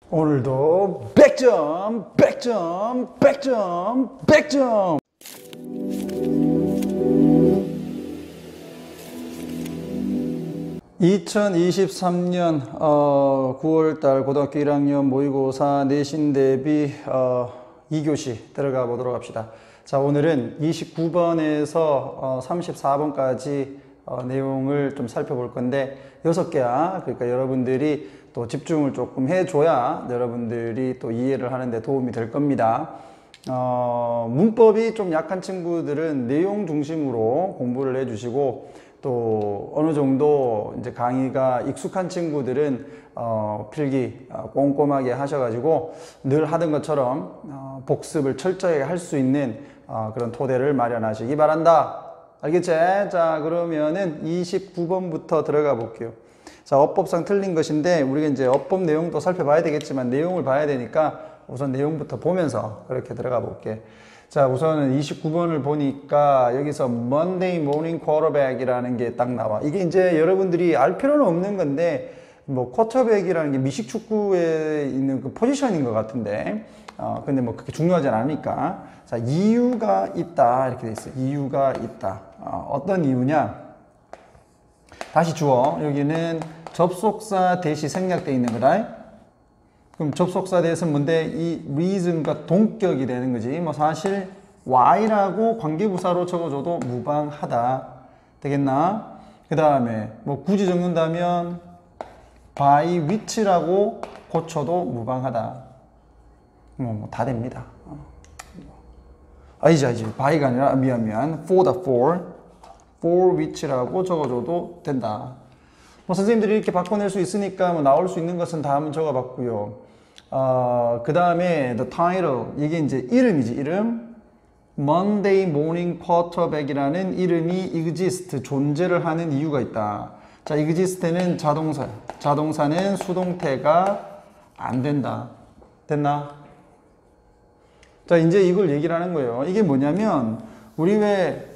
오늘도 100점, 100점, 100점, 100점! (2023년) 9월달 고등학교 1학년 모의고사 내신 대비 2교시 들어가 보도록 합시다. 자, 오늘은 29번에서 34번까지 내용을 좀 살펴볼 건데 6개야. 그러니까 여러분들이 또 집중을 조금 해줘야 여러분들이 또 이해를 하는데 도움이 될 겁니다. 문법이 좀 약한 친구들은 내용 중심으로 공부를 해주시고, 또 어느 정도 이제 강의가 익숙한 친구들은 필기 꼼꼼하게 하셔가지고 늘 하던 것처럼 복습을 철저하게 할 수 있는 그런 토대를 마련하시기 바란다. 알겠지? 자, 그러면은 29번부터 들어가 볼게요. 자, 어법상 틀린 것인데 우리가 이제 어법 내용도 살펴봐야 되겠지만 내용을 봐야 되니까 우선 내용부터 보면서 그렇게 들어가 볼게. 자, 우선은 29번을 보니까 여기서 Monday Morning Quarterback이라는 게 딱 나와. 이게 이제 여러분들이 알 필요는 없는 건데, 뭐 쿼터백이라는 게 미식 축구에 있는 그 포지션인 것 같은데, 근데 뭐 그렇게 중요하진 않으니까. 자, 이유가 있다 이렇게 돼 있어요. 이유가 있다. 어떤 이유냐? 다시 주어. 여기는 접속사 대시 생략되어 있는 거다. 그럼 접속사 대해서는 뭔데? 이 reason과 동격이 되는 거지. 뭐 사실 why라고 관계부사로 적어줘도 무방하다. 되겠나? 그 다음에 뭐 굳이 적는다면 by which라고 고쳐도 무방하다. 뭐 다 됩니다. 아니지. by가 아니라 미안. for the for which라고 적어줘도 된다. 뭐 선생님들이 이렇게 바꿔낼 수 있으니까 뭐 나올 수 있는 것은 다 한번 적어봤고요. 그 다음에 the title, 이게 이제 이름이지. 이름. Monday Morning Quarterback이라는 이름이 exist, 존재를 하는 이유가 있다. 자, exist는 자동사. 자동사는 수동태가 안 된다. 됐나? 자, 이제 이걸 얘기를 하는 거예요. 이게 뭐냐면 우리 왜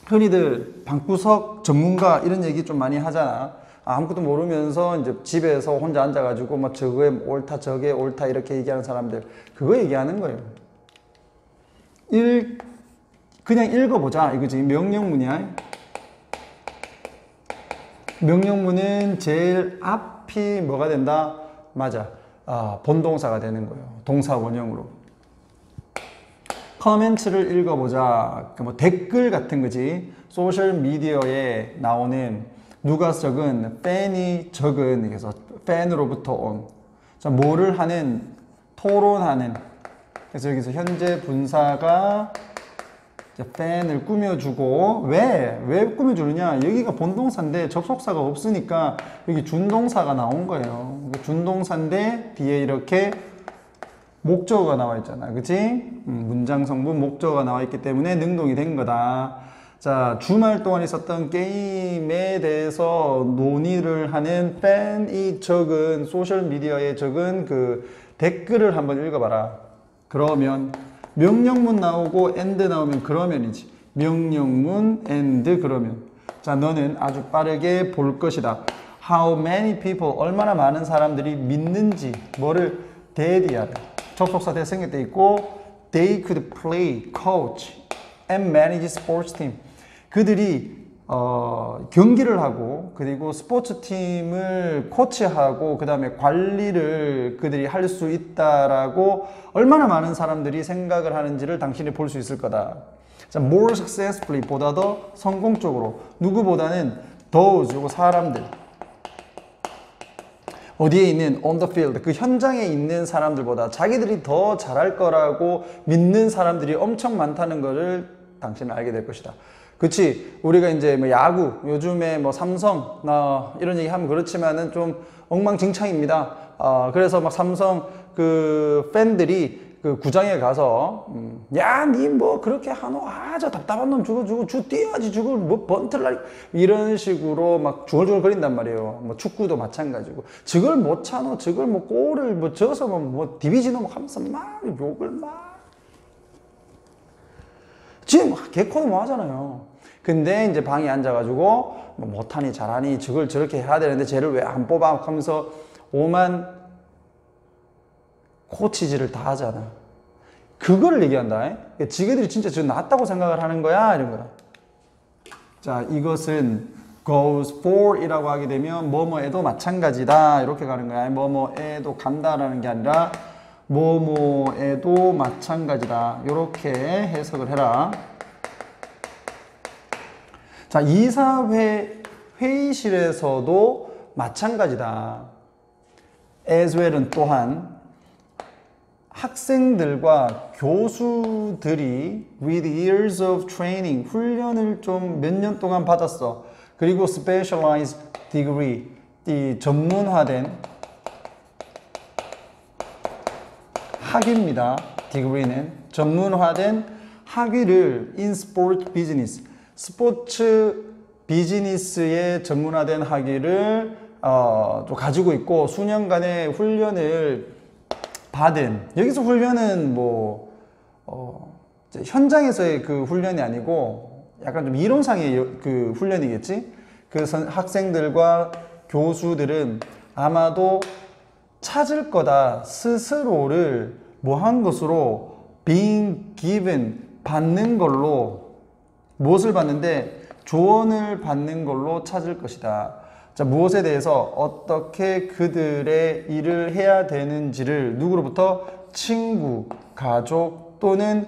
흔히들 방구석 전문가 이런 얘기 좀 많이 하잖아. 아무것도 모르면서 이제 집에서 혼자 앉아가지고 뭐 저게 옳다 저게 옳다 이렇게 얘기하는 사람들, 그거 얘기하는 거예요. 그냥 읽어보자 이거지. 명령문이야. 명령문은 제일 앞이 뭐가 된다? 맞아. 본동사가 되는 거예요. 동사 원형으로. 커멘트를 읽어보자. 뭐 댓글 같은 거지. 소셜 미디어에 나오는 누가 적은, 팬이 적은, 그래서 팬으로부터 온. 자, 뭐를 하는, 토론하는. 그래서 여기서 현재 분사가 팬을 꾸며주고, 왜 꾸며주느냐? 여기가 본동사인데 접속사가 없으니까 여기 준동사가 나온 거예요. 준동사인데 뒤에 이렇게 목적어가 나와 있잖아. 그치? 문장 성분 목적어가 나와 있기 때문에 능동이 된 거다. 자, 주말 동안 있었던 게임에 대해서 논의를 하는 팬이 적은, 소셜미디어에 적은 그 댓글을 한번 읽어봐라. 그러면 명령문 나오고 and 나오면 그러면이지. 명령문 and 그러면. 자, 너는 아주 빠르게 볼 것이다. How many people, 얼마나 많은 사람들이 믿는지, 뭐를 대디하래. 접속사 대 생략돼 있고 they could play, coach and manage sports team. 그들이 경기를 하고 그리고 스포츠 팀을 코치하고 그 다음에 관리를 그들이 할 수 있다라고 얼마나 많은 사람들이 생각을 하는지를 당신이 볼 수 있을 거다. 자, more successfully, 보다 더 성공적으로. 누구보다는 those, 요거 사람들. 어디에 있는 on the field, 그 현장에 있는 사람들보다 자기들이 더 잘할 거라고 믿는 사람들이 엄청 많다는 것을 당신은 알게 될 것이다. 그치? 우리가 이제 뭐 야구, 요즘에 뭐 삼성, 이런 얘기 하면 그렇지만은 좀 엉망진창입니다. 그래서 막 삼성 그 팬들이 그 구장에 가서 야, 니 뭐 그렇게 하노? 저 답답한 놈 주 뛰어야지, 저걸 뭐 번트를 날, 이런 식으로 막 중얼중얼 거린단 말이에요. 뭐 축구도 마찬가지고 저걸 못 차노? 저걸 뭐 골을 뭐 져서 뭐 디비지노 하면서 막 욕을 막 지금 개코도 뭐 하잖아요. 근데 이제 방에 앉아가지고 뭐 못하니 잘하니 저걸 저렇게 해야 되는데 쟤를 왜 안 뽑아 하면서 오만 코치질을 다 하잖아. 그거를 얘기한다. 지그들이 진짜 저 낫다고 생각을 하는 거야 이런 거야. 자, 이것은 goes for 이라고 하게 되면 뭐뭐에도 마찬가지다 이렇게 가는 거야. 뭐뭐에도 간다라는 게 아니라 뭐뭐에도 마찬가지다 이렇게 해석을 해라. 자, 회의실에서도 마찬가지다. as well은 또한 학생들과 교수들이 with years of training 훈련을 좀 몇 년 동안 받았어. 그리고 specialized degree 이 전문화된 학위입니다. degree는 전문화된 학위를 in sport business 스포츠 비즈니스에 전문화된 학위를 좀 가지고 있고 수년간의 훈련을 받은 여기서 훈련은 뭐 현장에서의 그 훈련이 아니고 약간 좀 이론상의 그 훈련이겠지. 그 학생들과 교수들은 아마도 찾을 거다. 스스로를 뭐 한 것으로 being given 받는 걸로 무엇을 받는데 조언을 받는 걸로 찾을 것이다. 자, 무엇에 대해서 어떻게 그들의 일을 해야 되는지를 누구로부터? 친구, 가족 또는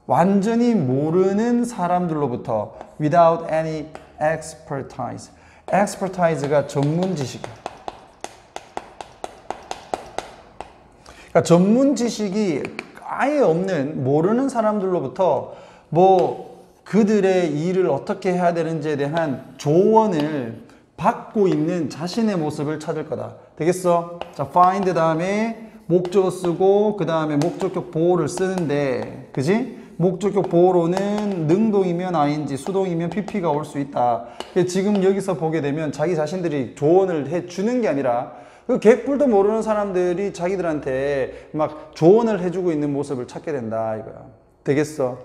완전히 모르는 사람들로부터 without any expertise. expertise가 전문 지식이야. 그러니까 전문 지식이 아예 없는 모르는 사람들로부터 뭐 그들의 일을 어떻게 해야 되는지에 대한 조언을 받고 있는 자신의 모습을 찾을 거다. 되겠어? 자, find 다음에 목적어 쓰고 그 다음에 목적격 보호를 쓰는데 그지? 목적격 보호로는 능동이면 ing, 수동이면 pp가 올 수 있다. 지금 여기서 보게 되면 자기 자신들이 조언을 해주는 게 아니라 그 개뿔도 모르는 사람들이 자기들한테 막 조언을 해주고 있는 모습을 찾게 된다 이거야. 되겠어?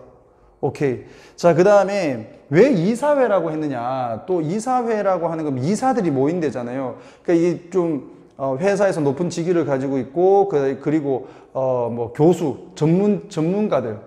오케이. 자, 그 다음에 왜 이사회라고 했느냐. 또 이사회라고 하는 건 이사들이 모인 데잖아요. 그러니까 이게 좀 회사에서 높은 직위를 가지고 있고 그리고 뭐 교수, 전문가들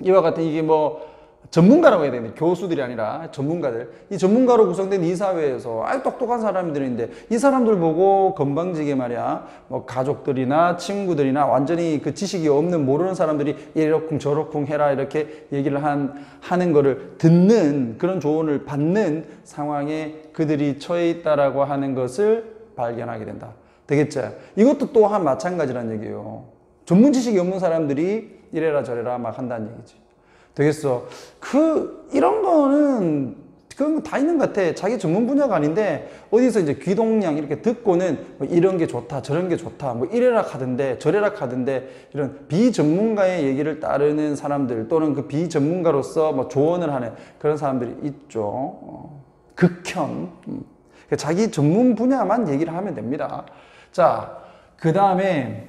이와 같은 이게 뭐 전문가라고 해야 되는데 교수들이 아니라 전문가들 이 전문가로 구성된 이사회에서 아주 똑똑한 사람들인데 이 사람들 보고 건방지게 말이야 뭐 가족들이나 친구들이나 완전히 그 지식이 없는 모르는 사람들이 이러쿵 저러쿵 해라 이렇게 얘기를 하는 거를 듣는 그런 조언을 받는 상황에 그들이 처해 있다라고 하는 것을 발견하게 된다. 되겠죠? 이것도 또한 마찬가지란 얘기예요. 전문 지식이 없는 사람들이 이래라 저래라 막 한다는 얘기지. 되겠어. 이런 거는, 그런 거 다 있는 것 같아. 자기 전문 분야가 아닌데, 어디서 이제 귀동냥 이렇게 듣고는 뭐 이런 게 좋다, 저런 게 좋다, 뭐 이래라 하던데, 저래라 하던데, 이런 비전문가의 얘기를 따르는 사람들, 또는 그 비전문가로서 뭐 조언을 하는 그런 사람들이 있죠. 극혐. 자기 전문 분야만 얘기를 하면 됩니다. 자, 그 다음에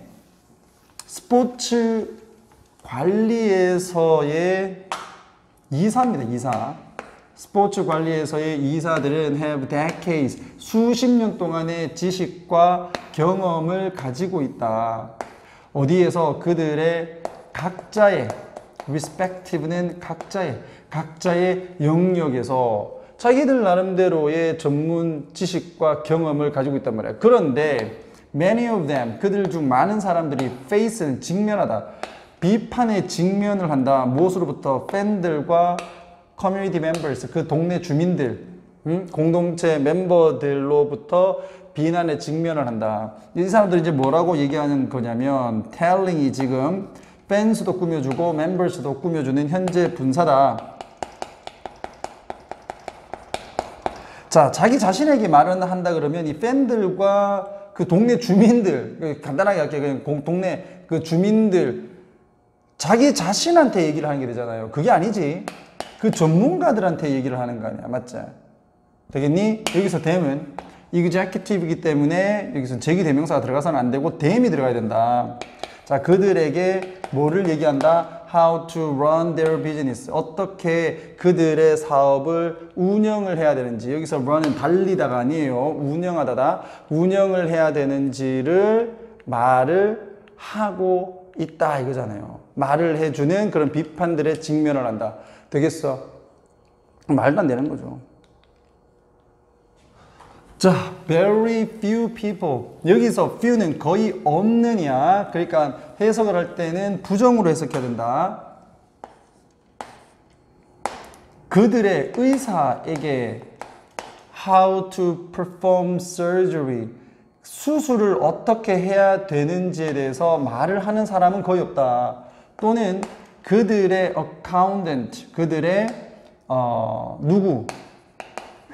스포츠 관리에서의 이사입니다. 이사. 스포츠 관리에서의 이사들은 have decades, 수십 년 동안의 지식과 경험을 가지고 있다. 어디에서? 그들의 각자의 respective는 각자의 영역에서 자기들 나름대로의 전문 지식과 경험을 가지고 있단 말이야. 그런데 many of them, 그들 중 많은 사람들이 face는 직면하다. 비판에 직면을 한다. 무엇으로부터? 팬들과 커뮤니티 멤버스, 그 동네 주민들, 공동체 멤버들로부터 비난에 직면을 한다. 이 사람들이 이제 뭐라고 얘기하는 거냐면 telling이 지금 팬스도 꾸며주고 멤버스도 꾸며주는 현재 분사다. 자, 자기 자신에게 말을 한다 그러면 이 팬들과 그 동네 주민들, 간단하게 할게요. 그냥 동네 그 주민들, 자기 자신한테 얘기를 하는 게 되잖아요. 그게 아니지. 그 전문가들한테 얘기를 하는 거 아니야. 맞지? 되겠니? 여기서 them은 executive이기 때문에 여기서 제기대명사가 들어가서는 안 되고 them이 들어가야 된다. 자, 그들에게 뭐를 얘기한다? How to run their business. 어떻게 그들의 사업을 운영을 해야 되는지. 여기서 run은 달리다가 아니에요. 운영하다다. 운영을 해야 되는지를 말을 하고 있다 이거잖아요. 말을 해주는 그런 비판들에 직면을 한다. 되겠어? 말도 안 되는 거죠. 자, very few people. 여기서 few는 거의 없느냐. 그러니까 해석을 할 때는 부정으로 해석해야 된다. 그들의 의사에게 how to perform surgery. 수술을 어떻게 해야 되는지에 대해서 말을 하는 사람은 거의 없다. 또는 그들의 accountant, 그들의 누구?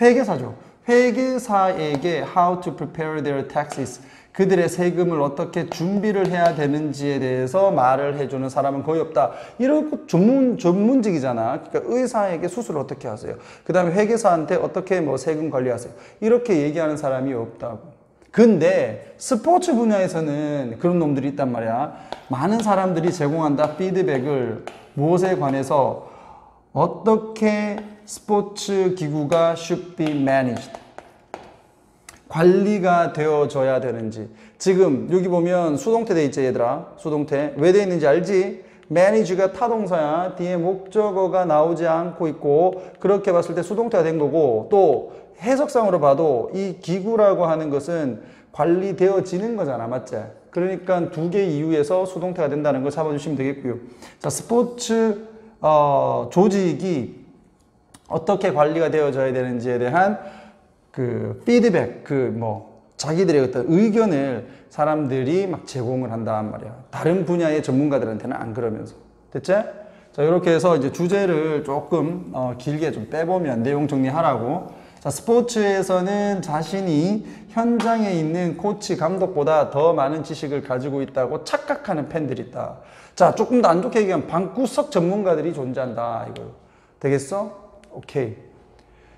회계사죠. 회계사에게 how to prepare their taxes. 그들의 세금을 어떻게 준비를 해야 되는지에 대해서 말을 해주는 사람은 거의 없다. 이런 전문직이잖아. 그러니까 의사에게 수술을 어떻게 하세요? 그 다음에 회계사한테 어떻게 뭐 세금 관리하세요? 이렇게 얘기하는 사람이 없다고. 근데 스포츠 분야에서는 그런 놈들이 있단 말이야. 많은 사람들이 제공한다. 피드백을 무엇에 관해서 어떻게 스포츠 기구가 should be managed. 관리가 되어져야 되는지. 지금 여기 보면 수동태 돼 있지 얘들아. 수동태. 왜 돼 있는지 알지? manage가 타동사야. 뒤에 목적어가 나오지 않고 있고 그렇게 봤을 때 수동태가 된 거고 또 해석상으로 봐도 이 기구라고 하는 것은 관리되어지는 거잖아. 맞지? 그러니까 두 개 이유에서 수동태가 된다는 걸 잡아주시면 되겠고요. 자, 스포츠 조직이 어떻게 관리가 되어져야 되는지에 대한 그 피드백, 자기들의 어떤 의견을 사람들이 막 제공을 한단 말이야. 다른 분야의 전문가들한테는 안 그러면서. 됐지? 자, 이렇게 해서 이제 주제를 조금 길게 좀 빼보면 내용 정리하라고. 자, 스포츠에서는 자신이 현장에 있는 코치, 감독보다 더 많은 지식을 가지고 있다고 착각하는 팬들이 있다. 자, 조금 더 안 좋게 얘기하면 방구석 전문가들이 존재한다. 이거 되겠어? 오케이.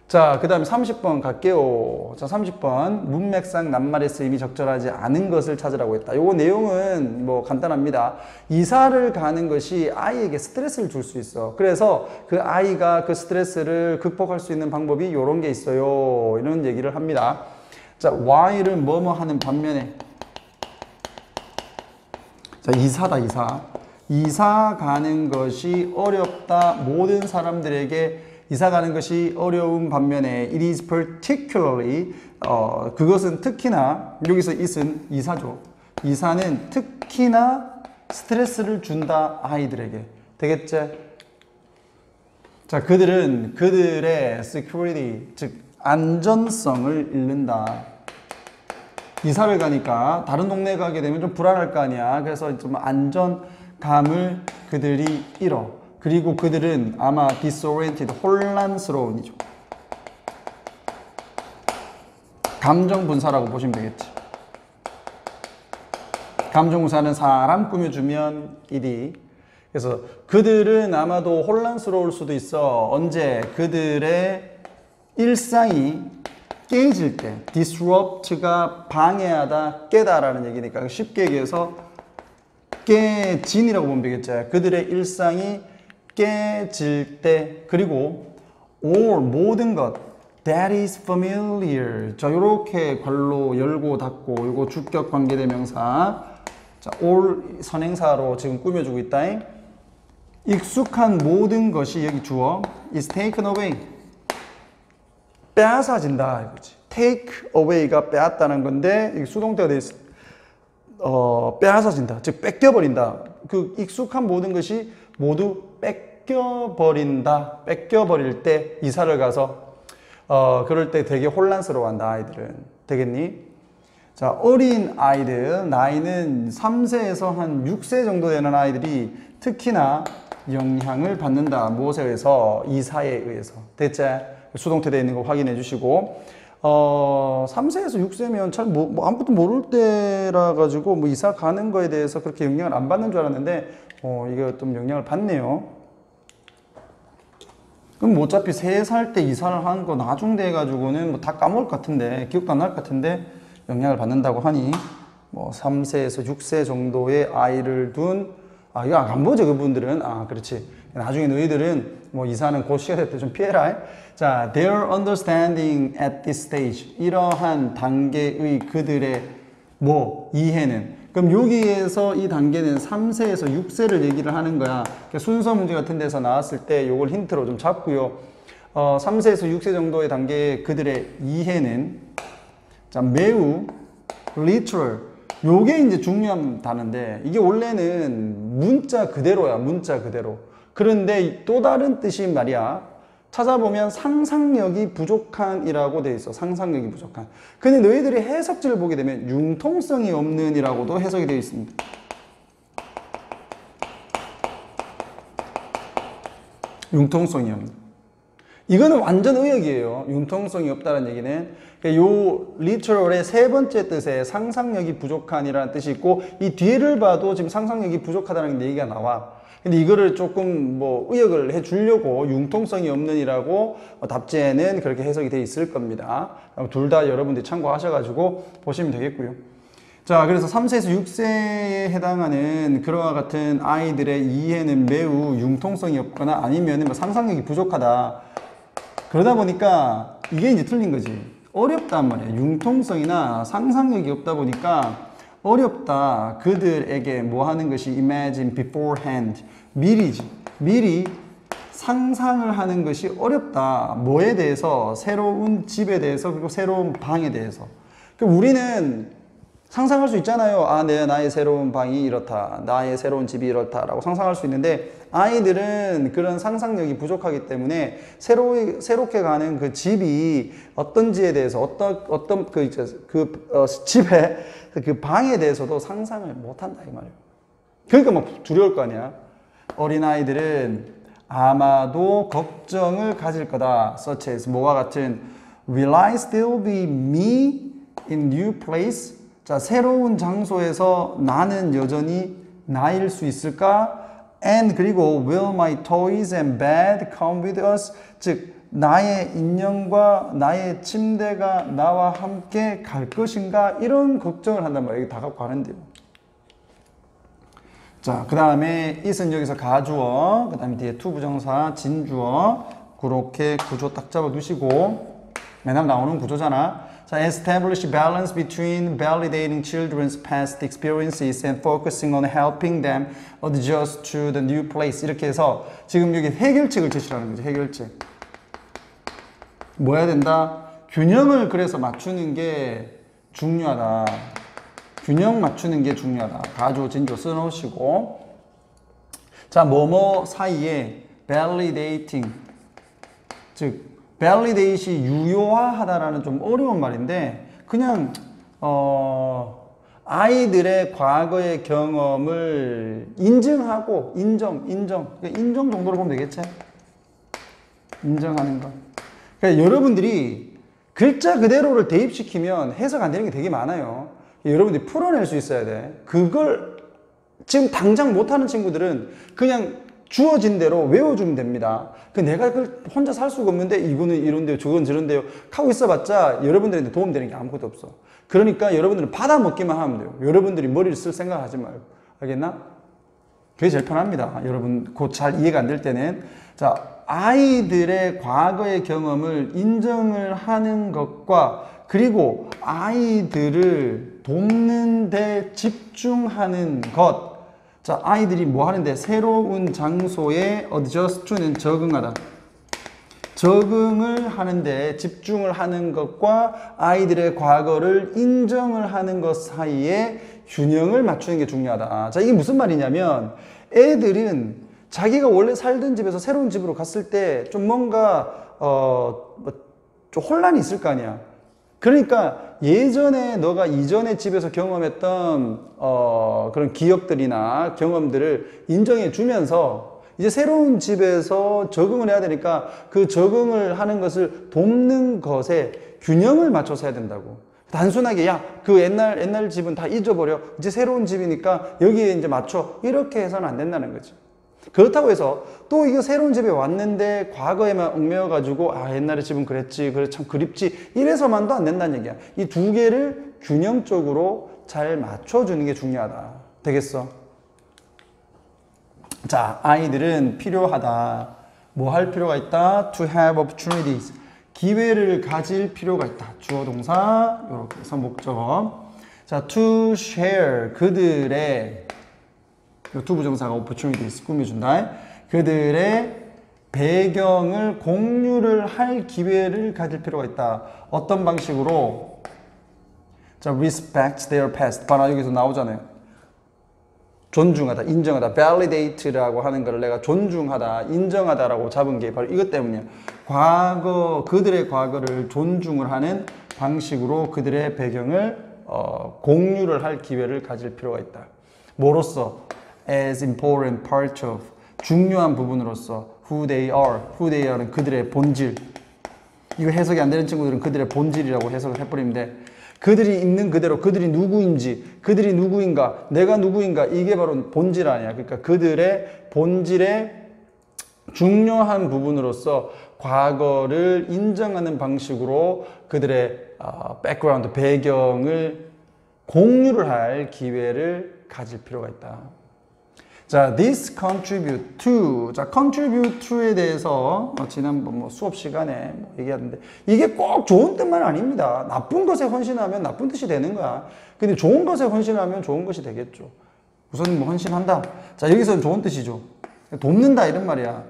자, 그 다음에 30번 갈게요. 자, 30번. 문맥상 낱말의 쓰임이 적절하지 않은 것을 찾으라고 했다. 요거 내용은 뭐 간단합니다. 이사를 가는 것이 아이에게 스트레스를 줄 수 있어. 그래서 그 아이가 그 스트레스를 극복할 수 있는 방법이 요런 게 있어요. 이런 얘기를 합니다. 자, while을 뭐뭐 하는 반면에. 자, 이사다, 이사. 이사 가는 것이 어렵다. 모든 사람들에게 이사 가는 것이 어려운 반면에 it is particularly 그것은 특히나 여기서 it은 이사죠. 이사는 특히나 스트레스를 준다 아이들에게. 되겠지? 자, 그들은 그들의 security 즉 안전성을 잃는다. 이사를 가니까 다른 동네에 가게 되면 좀 불안할 거 아니야. 그래서 좀 안전감을 그들이 잃어. 그리고 그들은 아마 disoriented, 혼란스러운이죠. 감정분사라고 보시면 되겠지. 감정분사는 사람 꾸며주면 일이. 그래서 그들은 아마도 혼란스러울 수도 있어. 언제? 그들의 일상이 깨질 때. disrupt가 방해하다, 깨다라는 얘기니까 쉽게 얘기해서 깨진이라고 보면 되겠지. 그들의 일상이 깨질 때. 그리고 all 모든 것 that is familiar. 자, 요렇게 괄호 열고 닫고 요거 주격 관계대명사. 자, all 선행사로 지금 꾸며주고 있다. 익숙한 모든 것이 여기 주어 is taken away. 빼앗아진다 이거지. take away가 빼앗다는 건데 이게 수동태가 돼 있어. 빼앗아진다. 즉 뺏겨버린다. 그 익숙한 모든 것이 모두 뺏겨버린다. 뺏겨버릴 때 이사를 가서 그럴 때 되게 혼란스러워한다 아이들은. 되겠니? 자, 어린 아이들 나이는 3세에서 한 6세 정도 되는 아이들이 특히나 영향을 받는다. 무엇에 의해서? 이사에 의해서. 됐지? 수동태되어 있는 거 확인해 주시고 3세에서 6세면 잘 아무것도 모를 때라 가지고 뭐 이사 가는 거에 대해서 그렇게 영향을 안 받는 줄 알았는데 이게 좀 영향을 받네요. 그럼 어차피 3살 때 이사를 하는 거 나중 돼 가지고는 뭐 다 까먹을 것 같은데 기억도 안 날 것 같은데 영향을 받는다고 하니 뭐 3세에서 6세 정도의 아이를 둔 이거 안 보죠 그분들은. 그렇지. 나중에 너희들은 뭐 이사는 곧 시가 될 때 좀 피해라. 자, their understanding at this stage. 이러한 단계의 그들의 이해는 그럼 여기에서 이 단계는 3세에서 6세를 얘기를 하는 거야. 그러니까 순서 문제 같은 데서 나왔을 때 요걸 힌트로 좀 잡고요. 3세에서 6세 정도의 단계의 그들의 이해는 자, 매우 literal. 요게 이제 중요한 단어인데 이게 원래는 문자 그대로야. 문자 그대로. 그런데 또 다른 뜻이 말이야. 찾아보면 상상력이 부족한이라고 돼 있어. 상상력이 부족한. 근데 너희들이 해석지를 보게 되면 융통성이 없는이라고도 해석이 되어 있습니다. 융통성이 없는. 이거는 완전 의역이에요. 융통성이 없다는 얘기는. 요 literal의 세 번째 뜻에 상상력이 부족한이라는 뜻이 있고 이 뒤를 봐도 지금 상상력이 부족하다는 얘기가 나와. 근데 이거를 조금 뭐 의역을 해 주려고 융통성이 없는이라고 답지에는 그렇게 해석이 돼 있을 겁니다. 둘 다 여러분들이 참고하셔가지고 보시면 되겠고요. 자, 그래서 3세에서 6세에 해당하는 그와 같은 아이들의 이해는 매우 융통성이 없거나 아니면 뭐 상상력이 부족하다. 그러다 보니까 이게 이제 틀린 거지. 어렵단 말이야. 융통성이나 상상력이 없다 보니까 어렵다. 그들에게 뭐 하는 것이 imagine beforehand. 미리지. 미리 상상을 하는 것이 어렵다. 뭐에 대해서? 새로운 집에 대해서 그리고 새로운 방에 대해서. 우리는 상상할 수 있잖아요. 아, 나의 새로운 방이 이렇다. 나의 새로운 집이 이렇다라고 상상할 수 있는데 아이들은 그런 상상력이 부족하기 때문에 새롭게 가는 그 집이 어떤지에 대해서 어떤 집의 그 방에 대해서도 상상을 못한다 이 말이에요. 그러니까 막 두려울 거 아니야. 어린아이들은 아마도 걱정을 가질 거다. such as 뭐와 같은 Will I still be me in new place? 자, 새로운 장소에서 나는 여전히 나일 수 있을까? And 그리고 will my toys and bed come with us? 즉 나의 인형과 나의 침대가 나와 함께 갈 것인가? 이런 걱정을 한단 말이에요. 다 갖고 가는데요. 자, 그 다음에 it은 여기서 가주어, 그 다음에 뒤에 to 부정사, 진주어 그렇게 구조 딱 잡아두시고 맨날 나오는 구조잖아. 자, establish balance between validating children's past experiences and focusing on helping them adjust to the new place. 이렇게 해서 지금 여기 해결책을 제시하는 거죠. 해결책. 뭐 해야 된다? 균형을 그래서 맞추는 게 중요하다. 균형 맞추는 게 중요하다. 가조, 진조 써놓으시고. 자, 뭐뭐 사이에 validating. 즉, validate이 유효화하다라는 좀 어려운 말인데 그냥 아이들의 과거의 경험을 인증하고 인정 정도로 보면 되겠지? 인정하는 거. 그러니까 여러분들이 글자 그대로를 대입시키면 해석 안 되는 게 되게 많아요. 여러분들이 풀어낼 수 있어야 돼. 그걸 지금 당장 못하는 친구들은 그냥 주어진 대로 외워주면 됩니다. 내가 그걸 혼자 살 수가 없는데 이거는 이런데요, 저건 저런데요 하고 있어봤자 여러분들한테 도움되는 게 아무것도 없어. 그러니까 여러분들은 받아먹기만 하면 돼요. 여러분들이 머리를 쓸 생각하지 말고. 알겠나? 그게 제일 편합니다. 여러분 곧 잘 이해가 안 될 때는. 자, 아이들의 과거의 경험을 인정을 하는 것과 그리고 아이들을 돕는 데 집중하는 것. 자, 아이들이 뭐 하는데? 새로운 장소에 adjust to는 적응하다. 적응을 하는데 집중을 하는 것과 아이들의 과거를 인정을 하는 것 사이에 균형을 맞추는 게 중요하다. 자, 이게 무슨 말이냐면 애들은 자기가 원래 살던 집에서 새로운 집으로 갔을 때 좀 뭔가 좀 혼란이 있을 거 아니야. 그러니까 예전에 너가 이전에 집에서 경험했던 그런 기억들이나 경험들을 인정해 주면서 이제 새로운 집에서 적응을 해야 되니까 그 적응을 하는 것을 돕는 것에 균형을 맞춰서 해야 된다고. 단순하게 야, 그 옛날 집은 다 잊어버려. 이제 새로운 집이니까 여기에 이제 맞춰. 이렇게 해서는 안 된다는 거죠. 그렇다고 해서 또 이거 새로운 집에 왔는데 과거에만 얽매여가지고 아, 옛날에 집은 그랬지, 그래 참 그립지 이래서만도 안 된다는 얘기야. 이 두 개를 균형적으로 잘 맞춰주는 게 중요하다. 되겠어? 자, 아이들은 필요하다. 뭐 할 필요가 있다? To have opportunities. 기회를 가질 필요가 있다. 주어 동사 이렇게 해서 목적. 자, to share 그들의 to 부정사가 opportunities 꾸며준다. 그들의 배경을 공유를 할 기회를 가질 필요가 있다. 어떤 방식으로? 자, respect their past. 바로 여기서 나오잖아요. 존중하다, 인정하다, validate라고 하는 걸 내가 존중하다, 인정하다라고 잡은 게 바로 이것 때문이야. 그들의 과거를 존중을 하는 방식으로 그들의 배경을 공유를 할 기회를 가질 필요가 있다. 뭐로써? As important part of, 중요한 부분으로서 who they are는 그들의 본질. 이거 해석이 안 되는 친구들은 그들의 본질이라고 해석을 해버리면 돼. 그들이 있는 그대로 그들이 누구인지, 그들이 누구인가, 내가 누구인가, 이게 바로 본질 아니야. 그러니까 그들의 본질의 중요한 부분으로서 과거를 인정하는 방식으로 그들의 백그라운드, 배경을 공유를 할 기회를 가질 필요가 있다. 자, this contribute to. 자, contribute to에 대해서 지난번 수업 시간에 얘기하는데 이게 꼭 좋은 뜻만 아닙니다. 나쁜 것에 헌신하면 나쁜 뜻이 되는 거야. 근데 좋은 것에 헌신하면 좋은 것이 되겠죠. 우선 헌신한다. 자, 여기서는 좋은 뜻이죠. 돕는다 이런 말이야.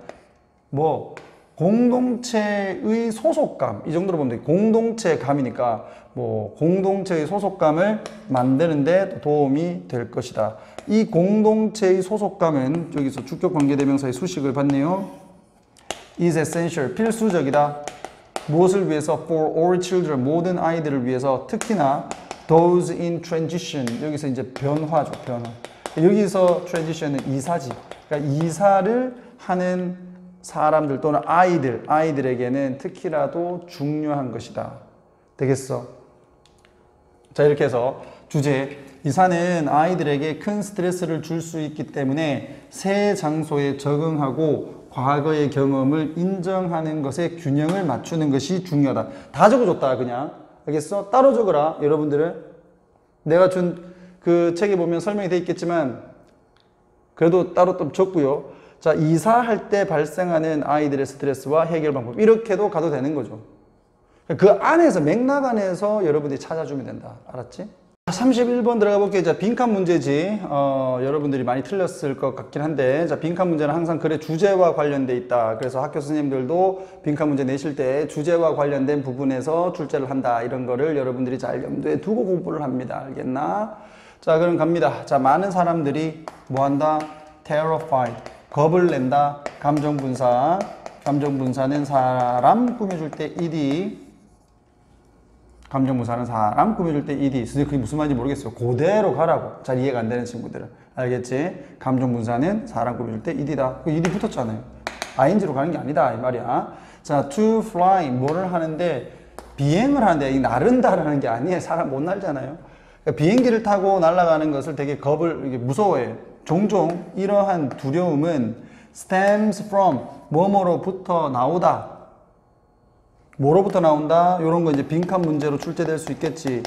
공동체의 소속감, 이 정도로 보면 돼. 공동체 감이니까 공동체의 소속감을 만드는데 도움이 될 것이다. 이 공동체의 소속감은 여기서 주격 관계대명사의 수식을 봤네요. is essential, 필수적이다. 무엇을 위해서? for all children, 모든 아이들을 위해서, 특히나 those in transition, 여기서 이제 변화죠, 변화. 여기서 transition은 이사지. 그러니까 이사를 하는 사람들 또는 아이들에게는 특히라도 중요한 것이다. 되겠어? 자, 이렇게 해서 주제, 이사는 아이들에게 큰 스트레스를 줄 수 있기 때문에 새 장소에 적응하고 과거의 경험을 인정하는 것에 균형을 맞추는 것이 중요하다. 다 적어줬다, 그냥. 알겠어? 따로 적어라, 여러분들은. 내가 준 그 책에 보면 설명이 돼 있겠지만 그래도 따로 또 적고요. 자, 이사할 때 발생하는 아이들의 스트레스와 해결 방법, 이렇게도 가도 되는 거죠. 그 안에서, 맥락 안에서 여러분들이 찾아주면 된다. 알았지? 31번 들어가 볼게요. 자, 빈칸 문제지. 여러분들이 많이 틀렸을 것 같긴 한데, 자, 빈칸 문제는 항상 글의 주제와 관련돼 있다. 그래서 학교 선생님들도 빈칸 문제 내실 때 주제와 관련된 부분에서 출제를 한다. 이런 거를 여러분들이 잘 염두에 두고 공부를 합니다. 알겠나? 자, 그럼 갑니다. 자, 많은 사람들이 뭐 한다? terrified. 겁을 낸다. 감정분사. 감정분사는 사람 꾸며줄 때 ed. 감정분사는 사람 꾸며줄 때 ed. 선생님 그게 무슨 말인지 모르겠어요. 그대로 가라고. 잘 이해가 안 되는 친구들은. 알겠지? 감정분사는 사람 꾸며줄 때 ed다. 그 ed 붙었잖아요. ing로 가는 게 아니다. 이 말이야. 자, to fly. 뭐를 하는데? 비행을 하는데, 이 나른다라는 게 아니에요. 사람 못 날잖아요. 그러니까 비행기를 타고 날아가는 것을 되게 무서워해요. 종종 이러한 두려움은 stems from, 뭐뭐로부터 나오다. 뭐로부터 나온다? 이런 거 이제 빈칸 문제로 출제될 수 있겠지.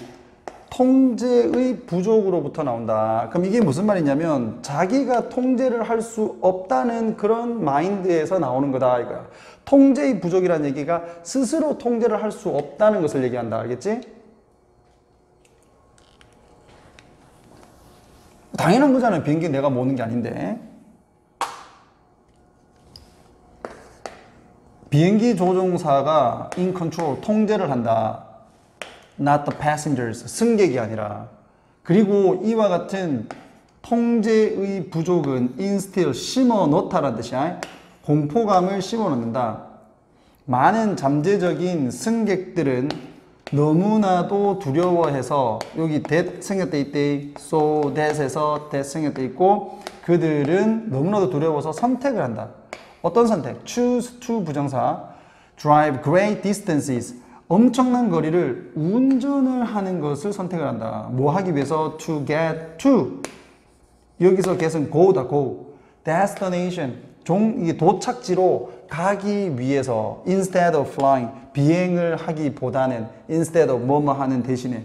통제의 부족으로부터 나온다. 그럼 이게 무슨 말이냐면 자기가 통제를 할 수 없다는 그런 마인드에서 나오는 거다 이거야. 통제의 부족이라는 얘기가 스스로 통제를 할 수 없다는 것을 얘기한다. 알겠지? 당연한 거잖아요. 비행기 내가 모는 게 아닌데. 비행기 조종사가 in control, 통제를 한다. Not the passengers, 승객이 아니라. 그리고 이와 같은 통제의 부족은 instill, 심어 놓다라는 뜻이야. 공포감을 심어 놓는다. 많은 잠재적인 승객들은 너무나도 두려워해서, 여기 that 생략돼 있대. so that에서 that 생략돼 있고, 그들은 너무나도 두려워서 선택을 한다. 어떤 선택? choose to 부정사. drive great distances. 엄청난 거리를 운전을 하는 것을 선택을 한다. 뭐 하기 위해서? to get to. 여기서 get은 go다, go. destination. 이게 도착지로 가기 위해서. instead of flying. 비행을 하기보다는 instead of 뭐뭐 하는 대신에.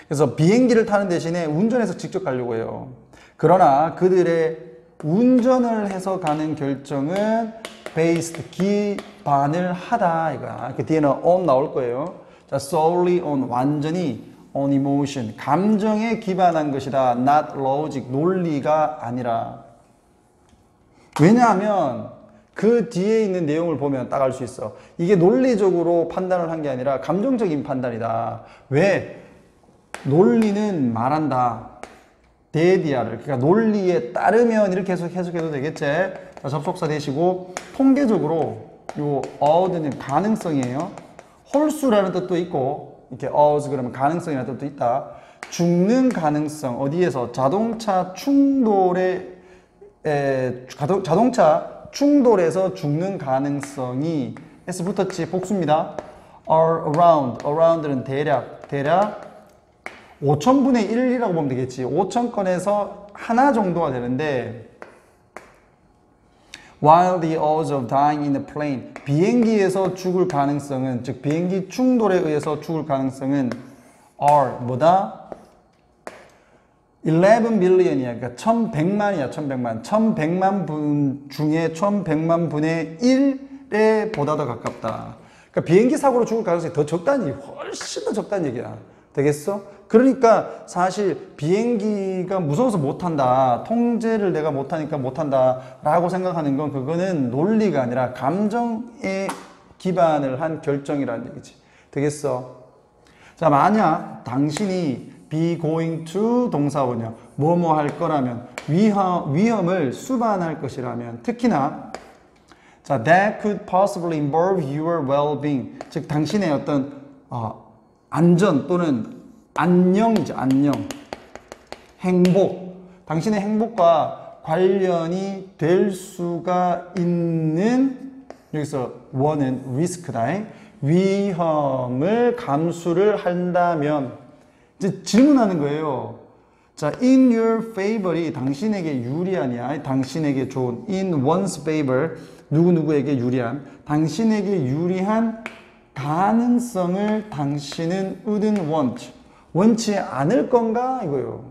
그래서 비행기를 타는 대신에 운전해서 직접 가려고 해요. 그러나 그들의 운전을 해서 가는 결정은 based, 기반을 하다 이거야. 그 뒤에는 on 나올 거예요. 자, solely on, 완전히 on emotion. 감정에 기반한 것이다. not logic. 논리가 아니라. 왜냐하면 그 뒤에 있는 내용을 보면 딱 알 수 있어. 이게 논리적으로 판단을 한 게 아니라 감정적인 판단이다. 왜? 논리는 말한다. 데디아를. 그러니까 논리에 따르면 이렇게 해석해도 되겠지. 자, 접속사 되시고 통계적으로 요 어드는 가능성이에요. 홀수라는 뜻도 있고 이렇게 어즈 그러면 가능성이라는 뜻도 있다. 죽는 가능성 어디에서 자동차 충돌에서 죽는 가능성이 S 붙었지 복수입니다. are around는 대략 5,000분의 1이라고 보면 되겠지. 5,000건에서 하나 정도가 되는데 while the odds of dying in the plane 비행기에서 죽을 가능성은 즉 비행기 충돌에 의해서 죽을 가능성은 are 뭐다? 11 billion이야. 그러니까 1100만이야. 1100만 분 중에 1100만 분의 1에 보다 더 가깝다. 그러니까 비행기 사고로 죽을 가능성이 더 적다는 얘기, 훨씬 더 적다는 얘기야. 되겠어? 그러니까 사실 비행기가 무서워서 못한다, 통제를 내가 못하니까 못한다 라고 생각하는 건 그거는 논리가 아니라 감정에 기반을 한 결정이라는 얘기지. 되겠어? 자, 만약 당신이 be going to 동사원이요. 뭐뭐 할 거라면 위험을 수반할 것이라면 특히나 자, that could possibly involve your well-being 즉 당신의 어떤 안전 또는 안녕이죠. 안녕. 행복. 당신의 행복과 관련이 될 수가 있는 여기서 원은 리스크다. 위험을 감수를 한다면 이제 질문하는 거예요. 자, in your favor이 당신에게 유리하냐? 당신에게 좋은 in one's favor 누구누구에게 유리한 당신에게 유리한 가능성을 당신은 wouldn't want 원치 않을 건가? 이거요.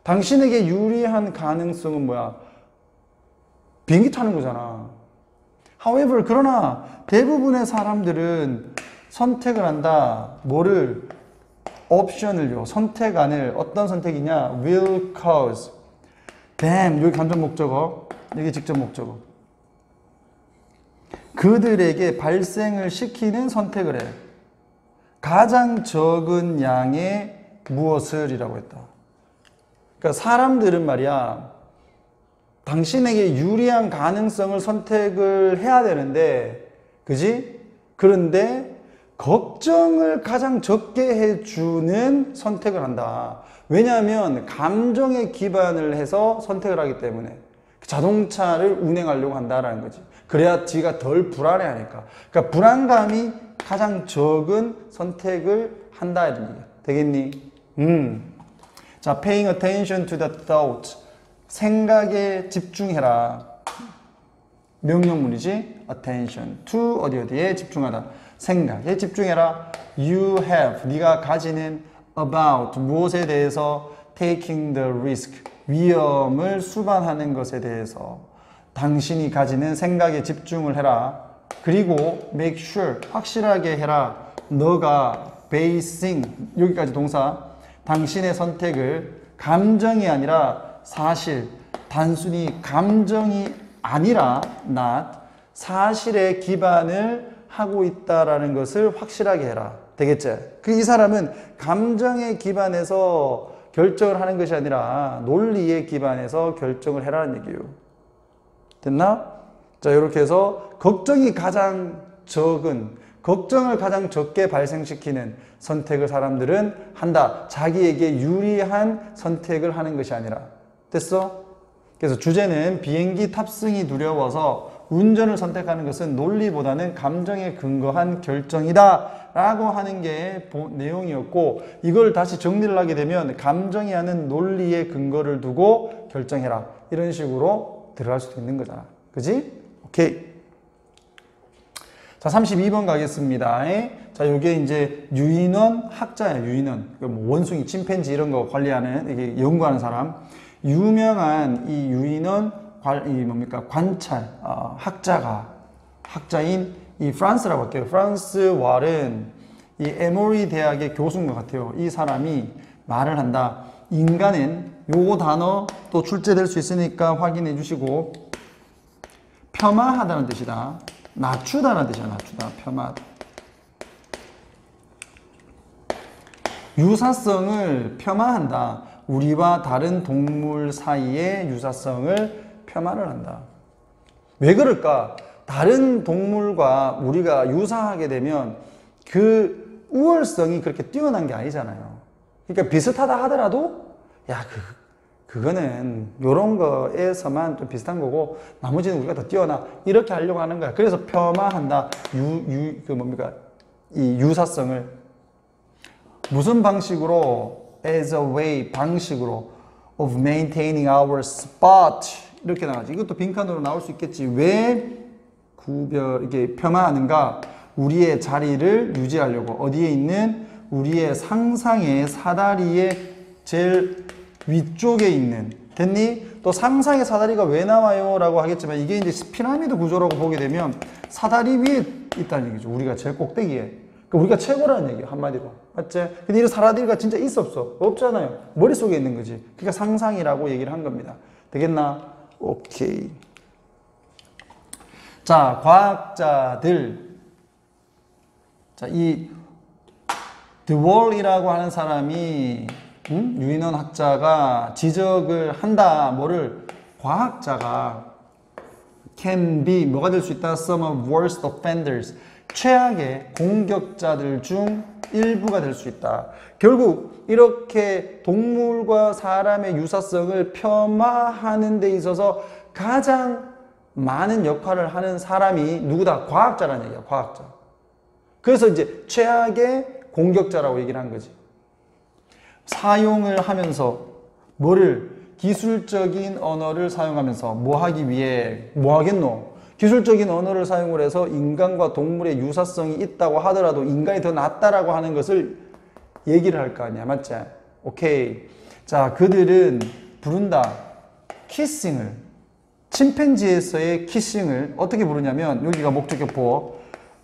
당신에게 유리한 가능성은 뭐야? 비행기 타는 거잖아. However, 그러나 대부분의 사람들은 선택을 한다. 뭐를? 옵션을요. 선택안을 어떤 선택이냐? will cause them 여기 간접 목적어 여기 직접 목적어 그들에게 발생을 시키는 선택을 해. 가장 적은 양의 무엇을 이라고 했다. 그러니까 사람들은 말이야 당신에게 유리한 가능성을 선택을 해야 되는데 그지? 그런데 걱정을 가장 적게 해주는 선택을 한다. 왜냐하면 감정에 기반을 해서 선택을 하기 때문에 자동차를 운행하려고 한다라는 거지. 그래야 지가 덜 불안해하니까. 그러니까 불안감이 가장 적은 선택을 한다 이런 얘기야. 되겠니? 자, paying attention to the thought. 생각에 집중해라. 명령문이지. attention to 어디에 집중하다. 생각에 집중해라. You have 네가 가지는 about 무엇에 대해서 taking the risk 위험을 수반하는 것에 대해서 당신이 가지는 생각에 집중을 해라. 그리고 make sure 확실하게 해라. 너가 basing 여기까지 동사 당신의 선택을 감정이 아니라 사실 단순히 감정이 아니라 not 사실에 기반을 하고 있다라는 것을 확실하게 해라. 되겠지? 이 사람은 감정에 기반해서 결정을 하는 것이 아니라 논리에 기반해서 결정을 해라는 얘기예요. 됐나? 자, 이렇게 해서 걱정을 가장 적게 발생시키는 선택을 사람들은 한다. 자기에게 유리한 선택을 하는 것이 아니라. 됐어? 그래서 주제는 비행기 탑승이 두려워서 운전을 선택하는 것은 논리보다는 감정에 근거한 결정이다 라고 하는 게 내용이었고 이걸 다시 정리를 하게 되면 감정이 하는 논리의 근거를 두고 결정해라 이런 식으로 들어갈 수도 있는 거잖아. 그지? 오케이. 자, 32번 가겠습니다. 자, 요게 이제 유인원 학자야. 유인원. 뭐 원숭이, 침팬지 이런 거 관리하는 이게 연구하는 사람. 유명한 이 유인원 관찰 학자인 이 프란스라고 할게요. 프란스 왈은 이 에모리 대학의 교수인 것 같아요. 이 사람이 말을 한다. 인간은 요거 단어 또 출제될 수 있으니까 확인해 주시고, 폄하하다는 뜻이다. 낮추다는 뜻이야. 낮추다. 폄하하다. 유사성을 폄하한다. 우리와 다른 동물 사이의 유사성을 폄하를 한다. 왜 그럴까? 다른 동물과 우리가 유사하게 되면 그 우월성이 그렇게 뛰어난 게 아니잖아요. 그러니까 비슷하다 하더라도 야, 그거는 요런 거에서만 좀 비슷한 거고 나머지는 우리가 더 뛰어나. 이렇게 하려고 하는 거야. 그래서 폄하한다. 이 유사성을 무슨 방식으로? as a way, 방식으로 of maintaining our spot. 이렇게 나가지. 이것도 빈칸으로 나올 수 있겠지. 왜 이게 폄하하는가? 우리의 자리를 유지하려고. 어디에 있는? 우리의 상상의 사다리의 제일 위쪽에 있는. 됐니? 또 상상의 사다리가 왜 나와요? 라고 하겠지만 이게 이제 피라미드 구조라고 보게 되면 사다리 위에 있다는 얘기죠. 우리가 제일 꼭대기에. 그러니까 우리가 최고라는 얘기예요. 한마디로. 맞지? 근데 이런 사다리가 진짜 있어 없어? 없잖아요. 머릿속에 있는 거지. 그러니까 상상이라고 얘기를 한 겁니다. 되겠나? 오케이. 자, 과학자들. 자, 이 드월이라고 하는 사람이 유인원 학자가 지적을 한다. 뭐를? 과학자가 can be 뭐가 될 수 있다? Some of worst offenders. 최악의 공격자들 중 일부가 될 수 있다. 결국 이렇게 동물과 사람의 유사성을 폄하하는 데 있어서 가장 많은 역할을 하는 사람이 누구다? 과학자라는 얘기야. 과학자. 그래서 이제 최악의 공격자라고 얘기를 한 거지. 사용을 하면서 뭐를? 기술적인 언어를 사용하면서 뭐 하기 위해? 뭐 하겠노? 기술적인 언어를 사용을 해서 인간과 동물의 유사성이 있다고 하더라도 인간이 더 낫다라고 하는 것을 얘기를 할 거 아니야. 맞지? 오케이. 자, 그들은 부른다. 키싱을. 침팬지에서의 키싱을 어떻게 부르냐면 여기가 목적격보.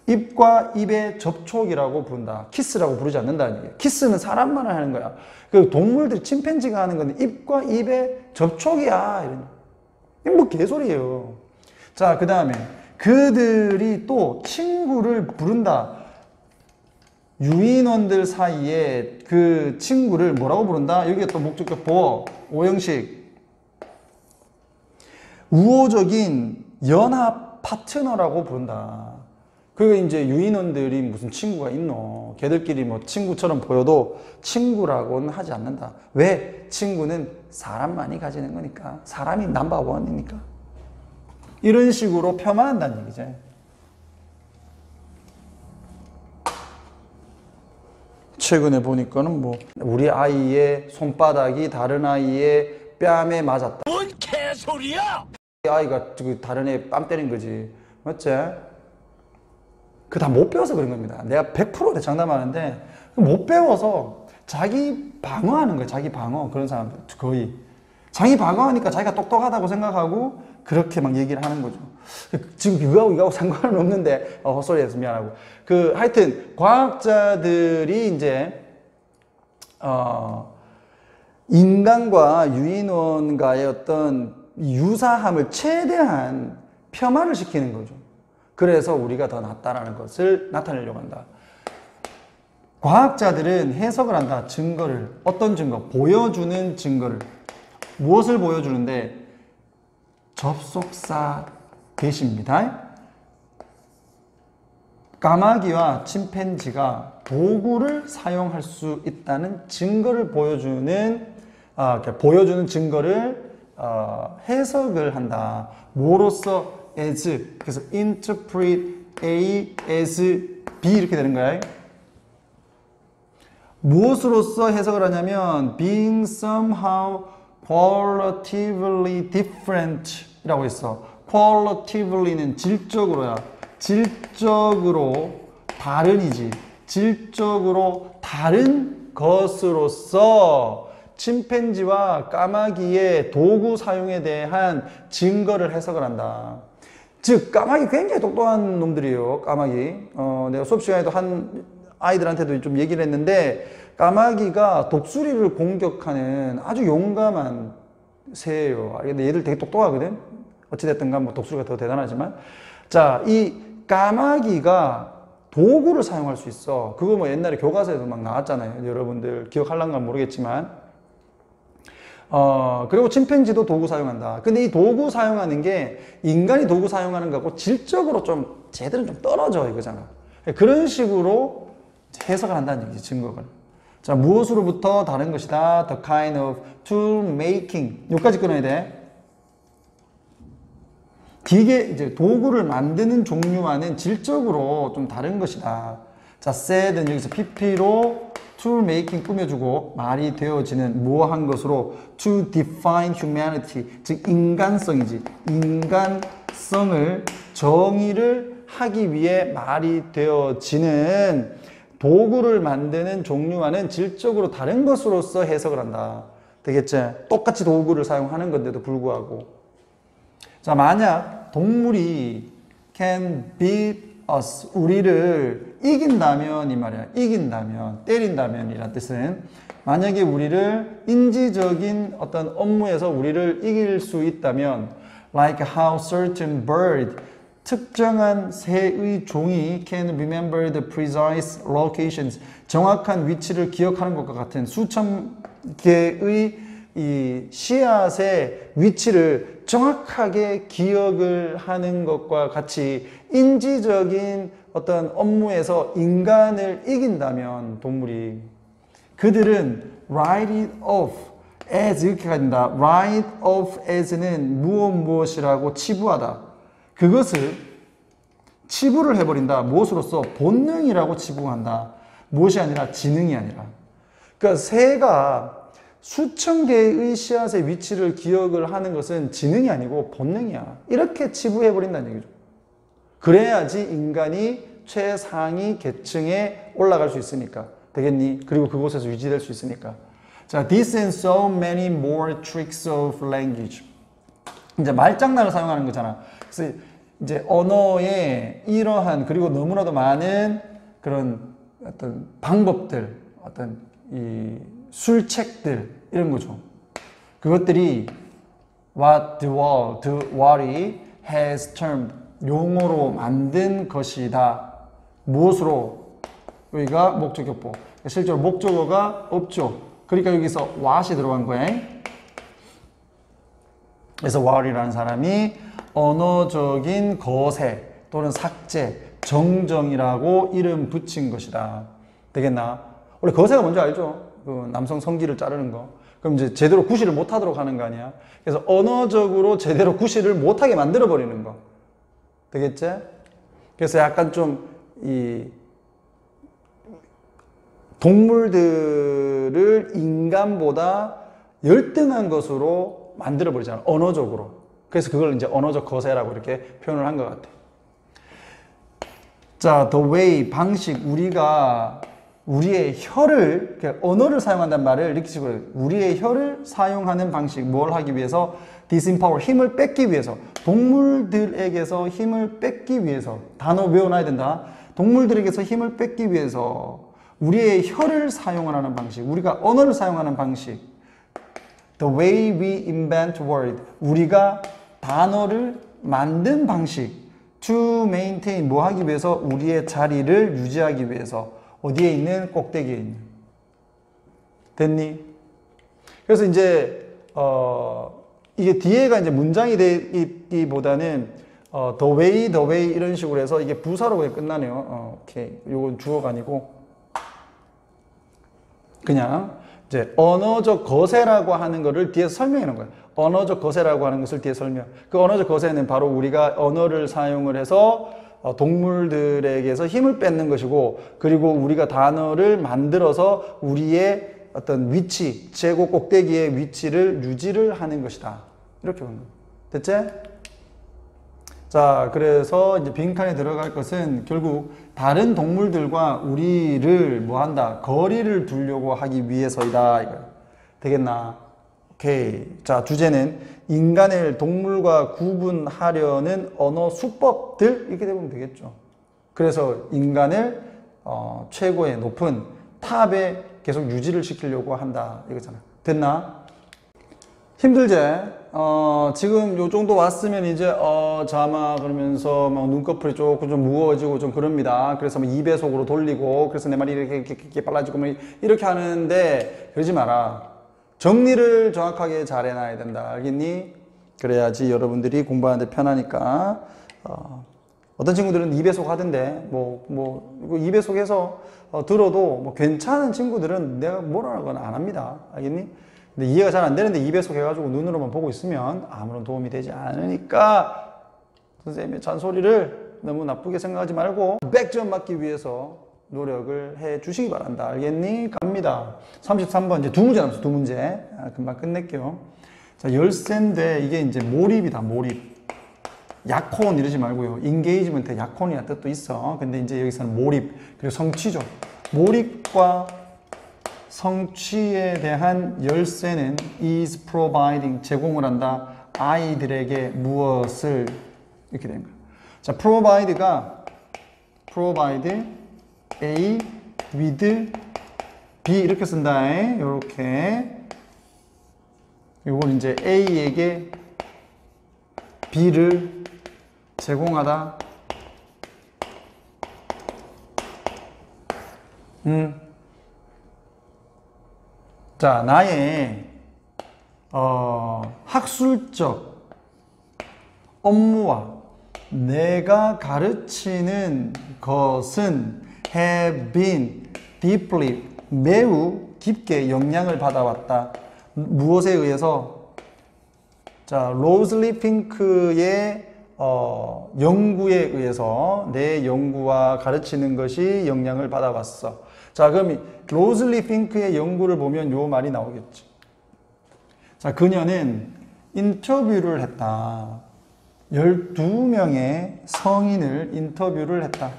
입과 입의 접촉이라고 부른다. 키스라고 부르지 않는다는 얘기야. 키스는 사람만 하는 거야. 그 동물들이 침팬지가 하는 건 입과 입의 접촉이야. 이런. 뭐 개소리예요. 자, 그 다음에 그들이 또 친구를 부른다. 유인원들 사이에 그 친구를 뭐라고 부른다? 여기가 또 목적격 오형식. 우호적인 연합 파트너라고 부른다. 그게 이제 유인원들이 무슨 친구가 있노? 걔들끼리 뭐 친구처럼 보여도 친구라고는 하지 않는다. 왜? 친구는 사람만이 가지는 거니까. 사람이 넘버원이니까. 이런 식으로 폄하한다는 얘기죠. 최근에 보니까는 뭐 우리 아이의 손바닥이 다른 아이의 뺨에 맞았다. 뭔 개소리야! 아이가 다른 애 뺨 때린 거지. 맞지? 그 다 못 배워서 그런 겁니다. 내가 100% 장담하는데 못 배워서 자기 방어하는 거야. 자기 방어. 그런 사람들 거의. 자기 방어하니까 자기가 똑똑하다고 생각하고 그렇게 막 얘기를 하는 거죠. 지금 이거하고 상관은 없는데 헛소리해서 미안하고. 하여튼 과학자들이 이제 인간과 유인원과의 어떤 유사함을 최대한 폄하를 시키는 거죠. 그래서 우리가 더 낫다라는 것을 나타내려고 한다. 과학자들은 해석을 한다. 증거를. 어떤 증거? 보여주는 증거를. 무엇을 보여주는데? 접속사 대시입니다. 까마귀와 침팬지가 도구를 사용할 수 있다는 증거를 보여주는 증거를 해석을 한다. 뭐로써? as. 그래서 interpret A as B 이렇게 되는 거야. 무엇으로써 해석을 하냐면 being somehow qualitatively different 이라고 했어. qualitatively는 질적으로야. 질적으로 다른이지. 질적으로 다른 것으로서 침팬지와 까마귀의 도구 사용에 대한 증거를 해석을 한다. 즉 까마귀 굉장히 똑똑한 놈들이에요. 까마귀. 내가 수업 시간에도 아이들한테도 좀 얘기를 했는데 까마귀가 독수리를 공격하는 아주 용감한 새예요. 근데 얘들 되게 똑똑하거든. 어찌됐든 간 뭐 독수리가 더 대단하지만 자, 이 까마귀가 도구를 사용할 수 있어. 그거 뭐 옛날에 교과서에도 막 나왔잖아요. 여러분들 기억할란가 모르겠지만 그리고 침팬지도 도구 사용한다. 근데 이 도구 사용하는 게 인간이 도구 사용하는 거하고 질적으로 좀 쟤들은 좀 떨어져 이거잖아. 그런 식으로 해석을 한다는 얘기지, 증거를. 자, 무엇으로부터 다른 것이다. The kind of tool making. 여기까지 끊어야 돼. 기계, 이제 도구를 만드는 종류와는 질적으로 좀 다른 것이다. 자, said는 여기서 pp로 tool making 꾸며주고 말이 되어지는 무어한 것으로 to define humanity. 즉, 인간성이지. 인간성을 정의를 하기 위해 말이 되어지는 도구를 만드는 종류와는 질적으로 다른 것으로서 해석을 한다. 되겠지? 똑같이 도구를 사용하는 건데도 불구하고. 자, 만약 동물이 can beat us, 우리를 이긴다면 이 말이야. 이긴다면, 때린다면 이란 뜻은 만약에 우리를 인지적인 어떤 업무에서 우리를 이길 수 있다면 like how certain bird, 특정한 새의 종이 can remember the precise locations, 정확한 위치를 기억하는 것과 같은 수천 개의 이 씨앗의 위치를 정확하게 기억을 하는 것과 같이 인지적인 어떤 업무에서 인간을 이긴다면 동물이 그들은 write it off as 이렇게 가진다. write off as는 무엇이라고 치부하다. 그것을 치부를 해버린다. 무엇으로써? 본능이라고 치부한다. 무엇이 아니라 지능이 아니라. 그러니까 새가 수천 개의 씨앗의 위치를 기억을 하는 것은 지능이 아니고 본능이야. 이렇게 치부해버린다는 얘기죠. 그래야지 인간이 최상위 계층에 올라갈 수 있으니까. 되겠니? 그리고 그곳에서 유지될 수 있으니까. 자, this and so many more tricks of language. 이제 말장난을 사용하는 거잖아. 그래서 이제 언어의 이러한 그리고 너무나도 많은 그런 어떤 방법들, 어떤 이 술책들 이런 거죠. 그것들이 what the world has termed 용어로 만든 것이다. 무엇으로? 여기가 목적격보. 실제로 목적어가 없죠. 그러니까 여기서 what이 들어간 거야. 그래서 what이라는 사람이 언어적인 거세 또는 삭제, 정정이라고 이름 붙인 것이다. 되겠나? 원래 거세가 뭔지 알죠? 그 남성 성기를 자르는 거. 그럼 이제 제대로 구실을 못하도록 하는 거 아니야? 그래서 언어적으로 제대로 구실을 못하게 만들어 버리는 거. 되겠지? 그래서 약간 좀 이 동물들을 인간보다 열등한 것으로 만들어 버리잖아. 언어적으로. 그래서 그걸 이제 언어적 거세라고 이렇게 표현을 한 것 같아. 자, the way, 방식, 우리가 우리의 혀를, 언어를 사용한다는 말을 이렇게 식으로 해요. 우리의 혀를 사용하는 방식, 뭘 하기 위해서? disempower, 힘을 뺏기 위해서. 동물들에게서 힘을 뺏기 위해서. 단어 외워놔야 된다. 동물들에게서 힘을 뺏기 위해서 우리의 혀를 사용하는 방식, 우리가 언어를 사용하는 방식. The way we invent word, 우리가 단어를 만든 방식. To maintain, 뭐 하기 위해서? 우리의 자리를 유지하기 위해서. 어디에 있는? 꼭대기에 있는. 됐니? 그래서 이제 이게 뒤에가 이제 문장이 되기보다는 the way 이런 식으로 해서 이게 부사로 그냥 끝나네요. 오케이. 요건 주어가 아니고 그냥 이제 언어적 거세라고 하는 거를 뒤에서 설명해 놓은 거예요. 언어적 거세라고 하는 것을 뒤에 설명. 그 언어적 거세는 바로 우리가 언어를 사용을 해서 동물들에게서 힘을 뺏는 것이고, 그리고 우리가 단어를 만들어서 우리의 어떤 위치, 최고 꼭대기의 위치를 유지를 하는 것이다. 이렇게 보는 거예요. 됐지? 자, 그래서 이제 빈칸에 들어갈 것은 결국 다른 동물들과 우리를 뭐 한다? 거리를 두려고 하기 위해서이다. 이거예요. 되겠나? 오케이. 자, 주제는 인간을 동물과 구분하려는 언어 수법들, 이렇게 되면 되겠죠. 그래서 인간을 최고의 높은 탑에 계속 유지를 시키려고 한다 이거잖아. 됐나? 힘들지? 지금 요 정도 왔으면 이제 자마 그러면서 막 눈꺼풀이 조금 좀 무거워지고 좀 그럽니다. 그래서 뭐 2배속으로 돌리고 그래서 내 말이 이렇게 빨라지고 뭐 이렇게 하는데 그러지 마라. 정리를 정확하게 잘 해놔야 된다. 알겠니? 그래야지 여러분들이 공부하는데 편하니까. 어떤 친구들은 2배속 하던데 이거 2배속 해서 들어도 뭐 괜찮은 친구들은 내가 뭐라고는 안 합니다. 알겠니? 근데 이해가 잘 안 되는데 2배속 해가지고 눈으로만 보고 있으면 아무런 도움이 되지 않으니까 선생님의 잔소리를 너무 나쁘게 생각하지 말고 100점 맞기 위해서 노력을 해 주시기 바란다. 알겠니? 갑니다. 33번 이제 두 문제 남았어. 두 문제. 금방 끝낼게요. 자, 열쇠인데 이게 이제 몰입이다. 몰입. 약혼 이러지 말고요. 인게이지먼트 약혼이라는 뜻도 있어. 근데 이제 여기서는 몰입 그리고 성취죠. 몰입과 성취에 대한 열쇠는 is providing 제공을 한다. 아이들에게 무엇을 이렇게 되는 거야. 자, provide가 provide A with B 이렇게 쓴다. 이렇게 이걸 이제 A에게 B를 제공하다. 자, 나의 학술적 업무와 내가 가르치는 것은 have been deeply 매우 깊게 영향을 받아왔다. 무엇에 의해서? 자, 로즐리 핑크의 연구에 의해서 내 연구와 가르치는 것이 영향을 받아왔어. 자, 그럼 로즐리 핑크의 연구를 보면 요 말이 나오겠지. 자, 그녀는 인터뷰를 했다. 12명의 성인을 인터뷰를 했다.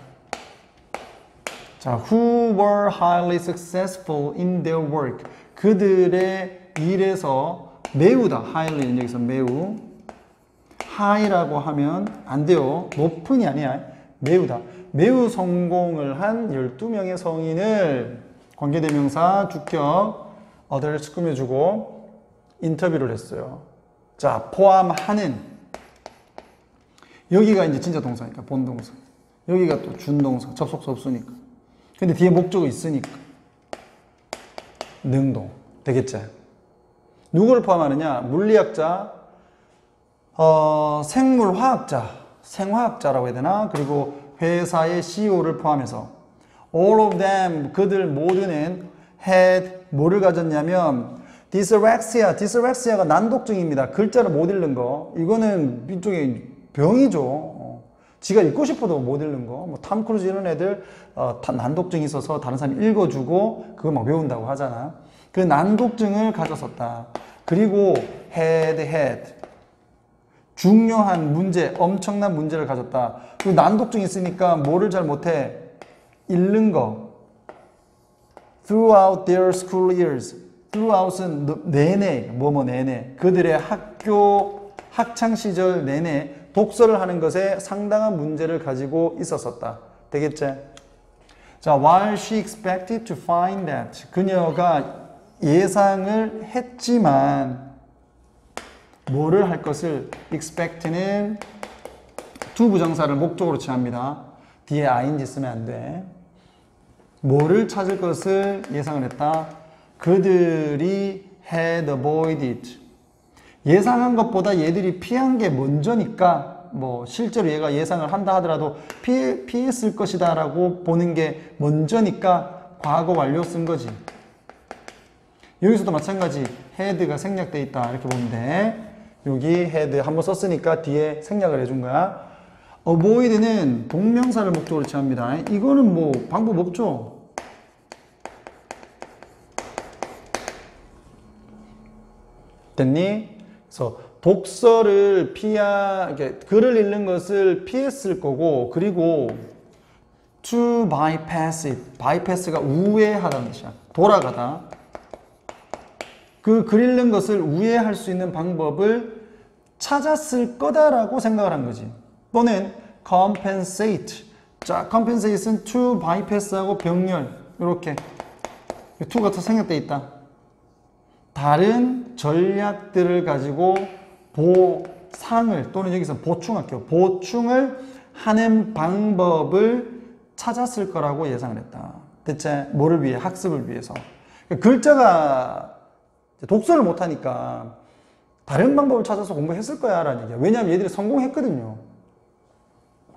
자, who were highly successful in their work. 그들의 일에서 매우다. highly는 여기서 매우. high라고 하면 안 돼요. 높은이 아니야. 매우다. 매우 성공을 한 12명의 성인을 관계대명사, 주격, others 꾸며주고 인터뷰를 했어요. 자, 포함하는 여기가 이제 진짜 동사니까 본동사. 여기가 또 준동사, 접속사 없으니까. 근데 뒤에 목적어 있으니까 능동 되겠지. 누구를 포함하느냐? 물리학자, 생물화학자, 생화학자라고 해야 되나? 그리고 회사의 CEO를 포함해서 all of them 그들 모두는 had 뭐를 가졌냐면 dyslexia, 난독증입니다. 글자를 못 읽는 거. 이거는 일종의 병이죠. 지가 읽고 싶어도 못 읽는 거. 뭐 탐 크루즈 이런 애들 난독증이 있어서 다른 사람이 읽어주고 그걸 막 외운다고 하잖아. 그 난독증을 가졌었다. 그리고 had 중요한 문제, 엄청난 문제를 가졌다. 그리고 난독증이 있으니까 뭐를 잘 못해? 읽는 거. Throughout their school years. throughout은 내내, 내내. 그들의 학창 시절 내내 독서를 하는 것에 상당한 문제를 가지고 있었었다. 되겠지? 자, while she expected to find that. 그녀가 예상을 했지만 뭐를 할 것을 expect는 두 부정사를 목적으로 취합니다. 뒤에 ing 쓰면 안 돼. 뭐를 찾을 것을 예상을 했다. 그들이 had avoided. 예상한 것보다 얘들이 피한 게 먼저니까 뭐 실제로 얘가 예상을 한다 하더라도 피했을 것이다 라고 보는 게 먼저니까 과거 완료 쓴 거지. 여기서도 마찬가지 had가 생략돼 있다 이렇게 보면 돼. 여기 had 한번 썼으니까 뒤에 생략을 해준 거야. avoid는 동명사를 목적으로 취합니다. 이거는 뭐 방법 없죠. 됐니? 그래서 독서를 글을 읽는 것을 피했을 거고, 그리고 to bypass it. bypass가 우회하다는 뜻이야. 돌아가다. 그 글 읽는 것을 우회할 수 있는 방법을 찾았을 거다라고 생각을 한 거지. 또는 compensate. 자, compensation to bypass하고 병렬 이렇게 to가 더 생략돼 있다. 다른 전략들을 가지고 보상을 또는 여기서 보충할게요. 보충을 하는 방법을 찾았을 거라고 예상을 했다. 대체 뭐를 위해? 학습을 위해서. 글자가 독서를 못하니까 다른 방법을 찾아서 공부했을 거야 라는 얘기야. 왜냐하면 얘들이 성공했거든요.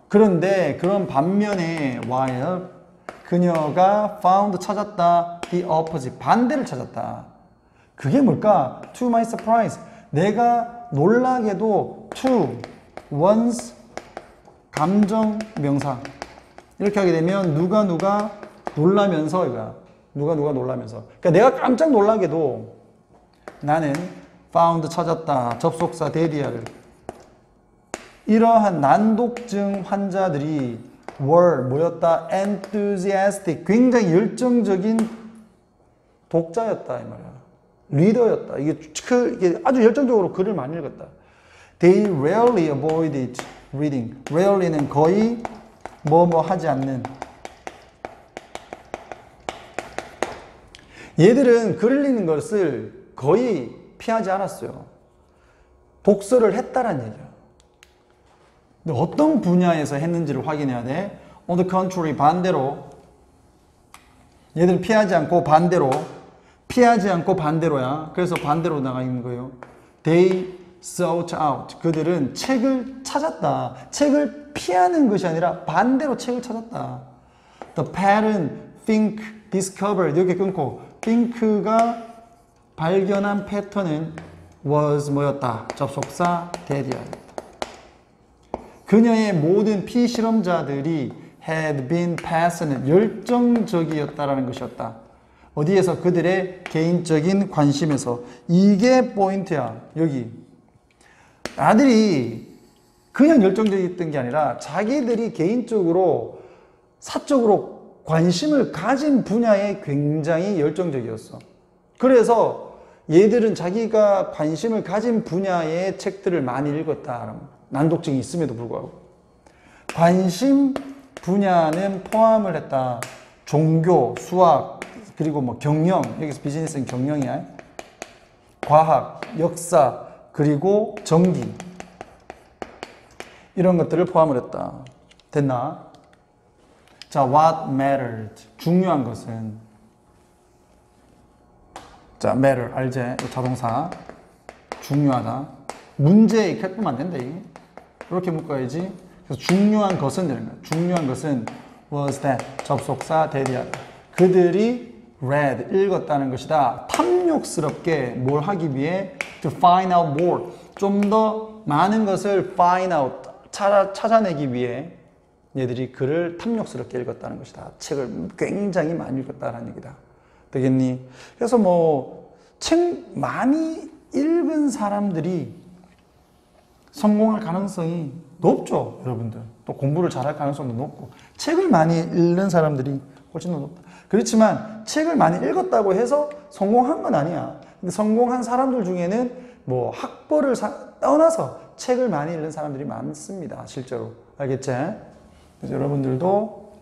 그런데 그런 반면에 while 그녀가 found 찾았다 the opposite 반대를 찾았다. 그게 뭘까? To my surprise 내가 놀라게도 to one's 감정 명사 이렇게 하게 되면 누가 놀라면서 이거야. 누가 놀라면서. 그러니까 내가 깜짝 놀라게도 나는 found 찾았다. 접속사 데디아를. 이러한 난독증 환자들이 were 뭐였다? enthusiastic. 굉장히 열정적인 독자였다 이 말이야. 리더였다. 이게 아주 열정적으로 글을 많이 읽었다. They rarely avoided reading. rarely는 거의 뭐 하지 않는. 얘들은 글 읽는 것을 거의 피하지 않았어요. 독서를 했다란 얘기야. 근데 어떤 분야에서 했는지를 확인해야 돼. On the contrary, 반대로. 얘들은 피하지 않고 반대로. 피하지 않고 반대로야. 그래서 반대로 나가 있는 거예요. They sought out. 그들은 책을 찾았다. 책을 피하는 것이 아니라 반대로 책을 찾았다. The pattern, think, discover. 이렇게 끊고 think가 발견한 패턴은 was 뭐였다? 접속사 데디아였다. 그녀의 모든 피실험자들이 had been passionate, 열정적이었다라는 것이었다. 어디에서? 그들의 개인적인 관심에서. 이게 포인트야. 여기. 아들이 그냥 열정적이었던 게 아니라 자기들이 개인적으로 사적으로 관심을 가진 분야에 굉장히 열정적이었어. 그래서 얘들은 자기가 관심을 가진 분야의 책들을 많이 읽었다. 난독증이 있음에도 불구하고. 관심 분야는 포함을 했다. 종교, 수학, 그리고 뭐 경영, 여기서 비즈니스는 경영이야. 과학, 역사, 그리고 전기. 이런 것들을 포함을 했다. 됐나? 자, what mattered. 중요한 것은. 자, matter. 알지? 자동사. 중요하다. 문제에 이렇게 풀면 안 된다. 이게. 이렇게 묶어야지. 그래서 중요한 것은 이런 거야. 중요한 것은 was that. 접속사 대리하다. 그들이 read. 읽었다는 것이다. 탐욕스럽게 뭘 하기 위해 to find out more. 좀 더 많은 것을 find out. 찾아내기 위해 얘들이 글을 탐욕스럽게 읽었다는 것이다. 책을 굉장히 많이 읽었다는 얘기다. 되겠니? 그래서 뭐 책 많이 읽은 사람들이 성공할 가능성이 높죠, 여러분들. 또 공부를 잘할 가능성도 높고 책을 많이 읽는 사람들이 훨씬 더 높다. 그렇지만 책을 많이 읽었다고 해서 성공한 건 아니야. 근데 성공한 사람들 중에는 뭐 학벌을 떠나서 책을 많이 읽는 사람들이 많습니다, 실제로. 알겠지? 그래서 여러분들도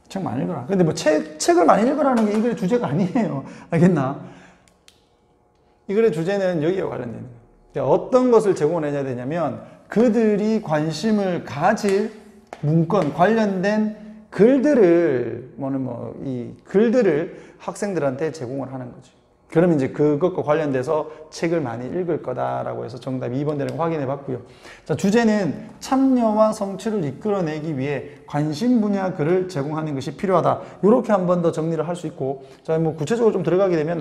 책 많이 읽어라. 근데 뭐 책을 많이 읽으라는 게 이 글의 주제가 아니에요. 알겠나? 이 글의 주제는 여기에 관련된 거예요. 어떤 것을 제공해야 되냐면 그들이 관심을 가질 문건, 관련된 글들을, 이 글들을 학생들한테 제공을 하는 거지. 그러면 이제 그것과 관련돼서 책을 많이 읽을 거다라고 해서 정답 2번 되는 거 확인해 봤고요. 자, 주제는 참여와 성취를 이끌어내기 위해 관심 분야 글을 제공하는 것이 필요하다. 이렇게 한 번 더 정리를 할 수 있고, 자, 뭐 구체적으로 좀 들어가게 되면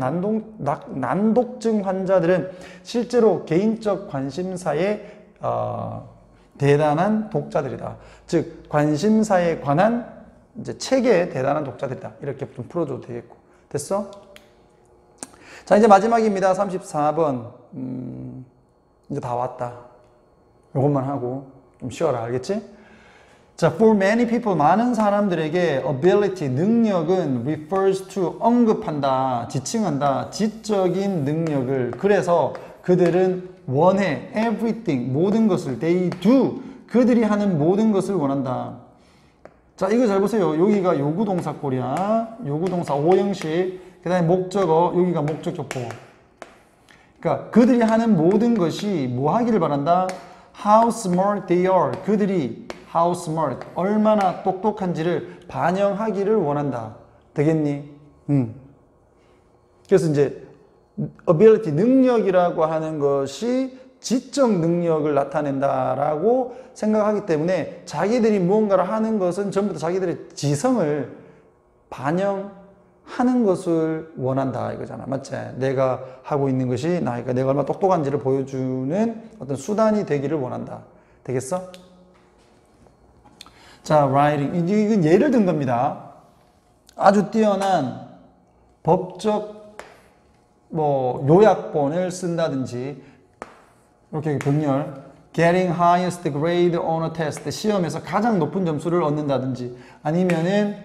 난독증 환자들은 실제로 개인적 관심사에 대단한 독자들이다. 즉, 관심사에 관한 이제 책의 대단한 독자들이다. 이렇게 좀 풀어줘도 되겠고. 됐어? 자, 이제 마지막입니다. 34번. 이제 다 왔다. 이것만 하고 좀 쉬어라. 알겠지? 자, for many people, 많은 사람들에게 ability, 능력은 refers to, 언급한다, 지칭한다, 지적인 능력을. 그래서 그들은 원해, everything, 모든 것을, they do, 그들이 하는 모든 것을 원한다. 자, 이거 잘 보세요. 여기가 요구동사꼴이야. 요구동사 오형식. 그 다음에 목적어, 여기가 목적격 보호. 그러니까 그들이 하는 모든 것이 뭐 하기를 바란다? How smart they are. 그들이 how smart, 얼마나 똑똑한지를 반영하기를 원한다. 되겠니? 그래서 이제 ability, 능력이라고 하는 것이 지적 능력을 나타낸다라고 생각하기 때문에 자기들이 무언가를 하는 것은 전부 다 자기들의 지성을 반영하는 것을 원한다 이거잖아. 맞지? 내가 하고 있는 것이 나니까 내가 얼마나 똑똑한지를 보여주는 어떤 수단이 되기를 원한다. 되겠어? 자, writing. 이건 예를 든 겁니다. 아주 뛰어난 법적 요약본을 쓴다든지, 이렇게 병렬, getting highest grade on a test, 시험에서 가장 높은 점수를 얻는다든지, 아니면은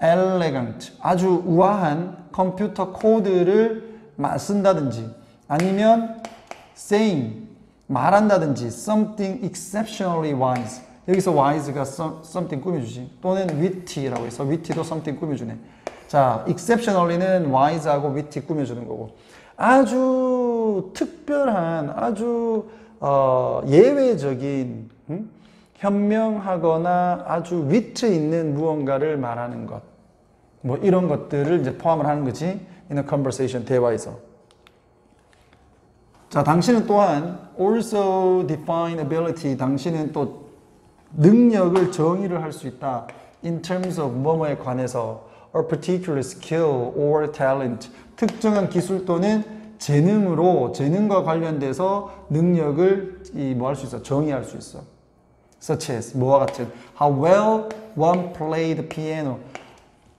elegant, 아주 우아한 컴퓨터 코드를 쓴다든지, 아니면 saying, 말한다든지, something exceptionally wise, 여기서 wise가 something 꾸며주지, 또는 witty라고 해서 witty도 something 꾸며주네. 자, exceptionally는 wise하고 witty 꾸며주는 거고, 아주 특별한, 아주 예외적인, 현명하거나 아주 위트 있는 무언가를 말하는 것, 뭐 이런 것들을 이제 포함을 하는 거지. in a conversation, 대화에서. 자, 당신은 또한 also define ability, 당신은 또 능력을 정의를 할 수 있다. in terms of 뭐뭐에 관해서 a particular skill or talent, 특정한 기술 또는 재능으로, 재능과 관련돼서 능력을 뭐 할 수 있어? 정의할 수 있어. such as, 뭐와 같은 how well one played piano,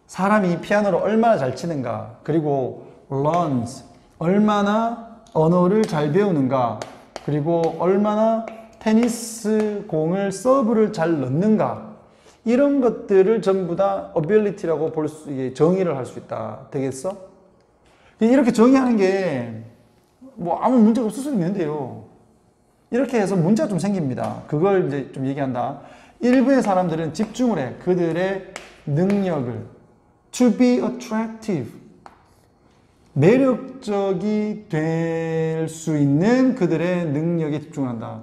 사람이 피아노를 얼마나 잘 치는가, 그리고 learns, 얼마나 언어를 잘 배우는가, 그리고 얼마나 테니스 공을 서브를 잘 넣는가, 이런 것들을 전부 다 ability라고 정의를 할 수 있다. 되겠어? 이렇게 정의하는 게 뭐 아무 문제가 없을 수 있는데요. 이렇게 해서 문제가 좀 생깁니다. 그걸 이제 좀 얘기한다. 일부의 사람들은 집중을 해. 그들의 능력을. To be attractive. 매력적이 될 수 있는 그들의 능력에 집중한다.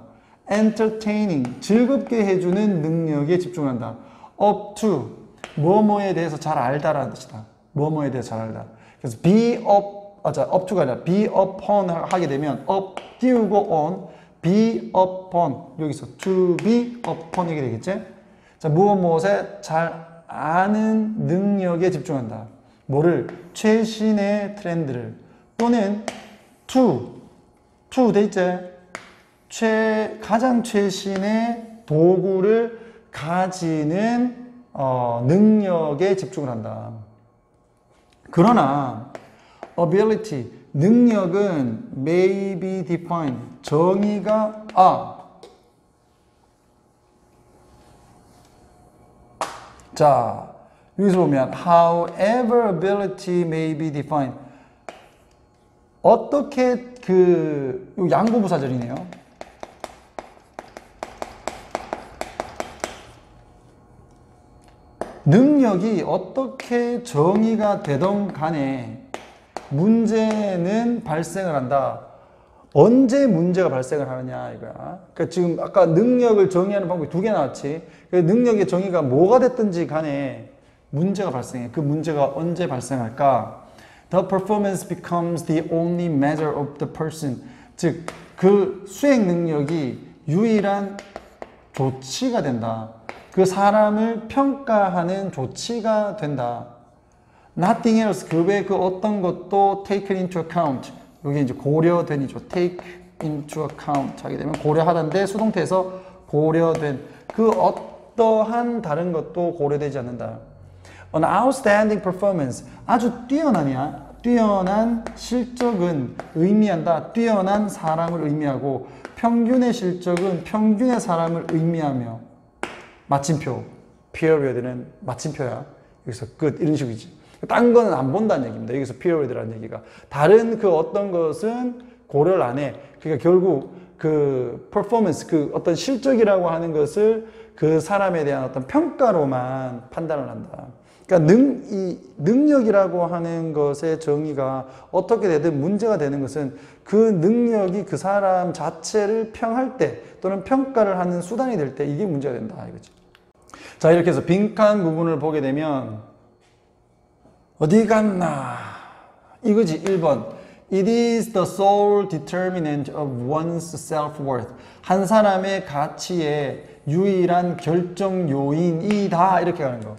entertaining. 즐겁게 해주는 능력에 집중한다. up to. 뭐뭐에 대해서 잘 알다라는 뜻이다. 뭐뭐에 대해서 잘 알다. 그래서 be up, up to가 아니라 be upon 하게 되면 up, 띄우고 on, be upon, 여기서 to be upon 이게 되겠지? 자, 무엇에 잘 아는 능력에 집중한다. 뭐를? 최신의 트렌드를. 또는 to 돼 있지? 가장 최신의 도구를 가지는 능력에 집중을 한다. 그러나 ability, 능력은 may be defined, 정의가 자, 여기서 보면 however ability may be defined, 어떻게 양보부사절이네요. 능력이 어떻게 정의가 되던 간에 문제는 발생을 한다. 언제 문제가 발생을 하느냐 이거야. 그러니까 지금 아까 능력을 정의하는 방법이 두 개 나왔지. 능력의 정의가 뭐가 됐든지 간에 문제가 발생해. 그 문제가 언제 발생할까? The performance becomes the only measure of the person. 즉, 그 수행 능력이 유일한 조치가 된다. 그 사람을 평가하는 조치가 된다. Nothing else, 그 외 그 어떤 것도 taken into account. 여기 이제 고려된이죠. take into account 하게 되면 고려하다인데 수동태에서 고려된 그 어떠한 다른 것도 고려되지 않는다. An outstanding performance, 아주 뛰어난 실적은 의미한다. 뛰어난 사람을 의미하고 평균의 실적은 평균의 사람을 의미하며 마침표, period는 마침표야. 여기서 끝 이런 식이지. 딴 거는 안 본다는 얘기입니다. 여기서 period라는 얘기가. 다른 그 어떤 것은 고려를 안 해. 그러니까 결국 그 performance, 그 어떤 실적이라고 하는 것을 그 사람에 대한 어떤 평가로만 판단을 한다. 그러니까 이 능력이라고 하는 것의 정의가 어떻게 되든 문제가 되는 것은 그 능력이 그 사람 자체를 평할 때 또는 평가를 하는 수단이 될 때 이게 문제가 된다 이거지. 자, 이렇게 해서 빈칸 부분을 보게 되면 어디 갔나 이거지. 1번 It is the sole determinant of one's self-worth. 한 사람의 가치의 유일한 결정 요인이다 이렇게 가는 거.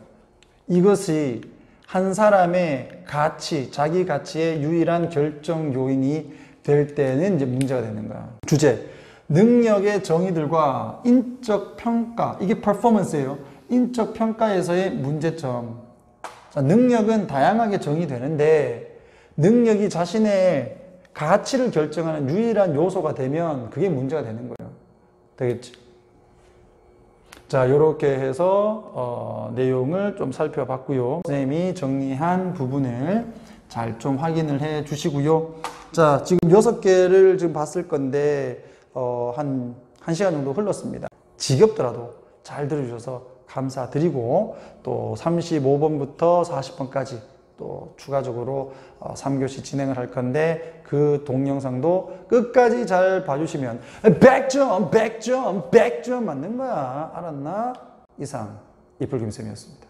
이것이 한 사람의 가치, 자기 가치의 유일한 결정 요인이 될 때는 이제 문제가 되는 거야. 주제, 능력의 정의들과 인적 평가, 이게 퍼포먼스예요. 인적 평가에서의 문제점. 자, 능력은 다양하게 정의되는데 능력이 자신의 가치를 결정하는 유일한 요소가 되면 그게 문제가 되는 거예요. 되겠지? 자, 이렇게 해서 내용을 좀 살펴봤고요. 선생님이 정리한 부분을 잘 좀 확인을 해 주시고요. 자, 지금 6개를 지금 봤을 건데 한 1시간 정도 흘렀습니다. 지겹더라도 잘 들어주셔서 감사드리고 또 35번부터 40번까지 또 추가적으로 3교시 진행을 할 건데 그 동영상도 끝까지 잘 봐주시면 100점, 100점, 100점 맞는 거야. 알았나? 이상 이풀김쌤이었습니다.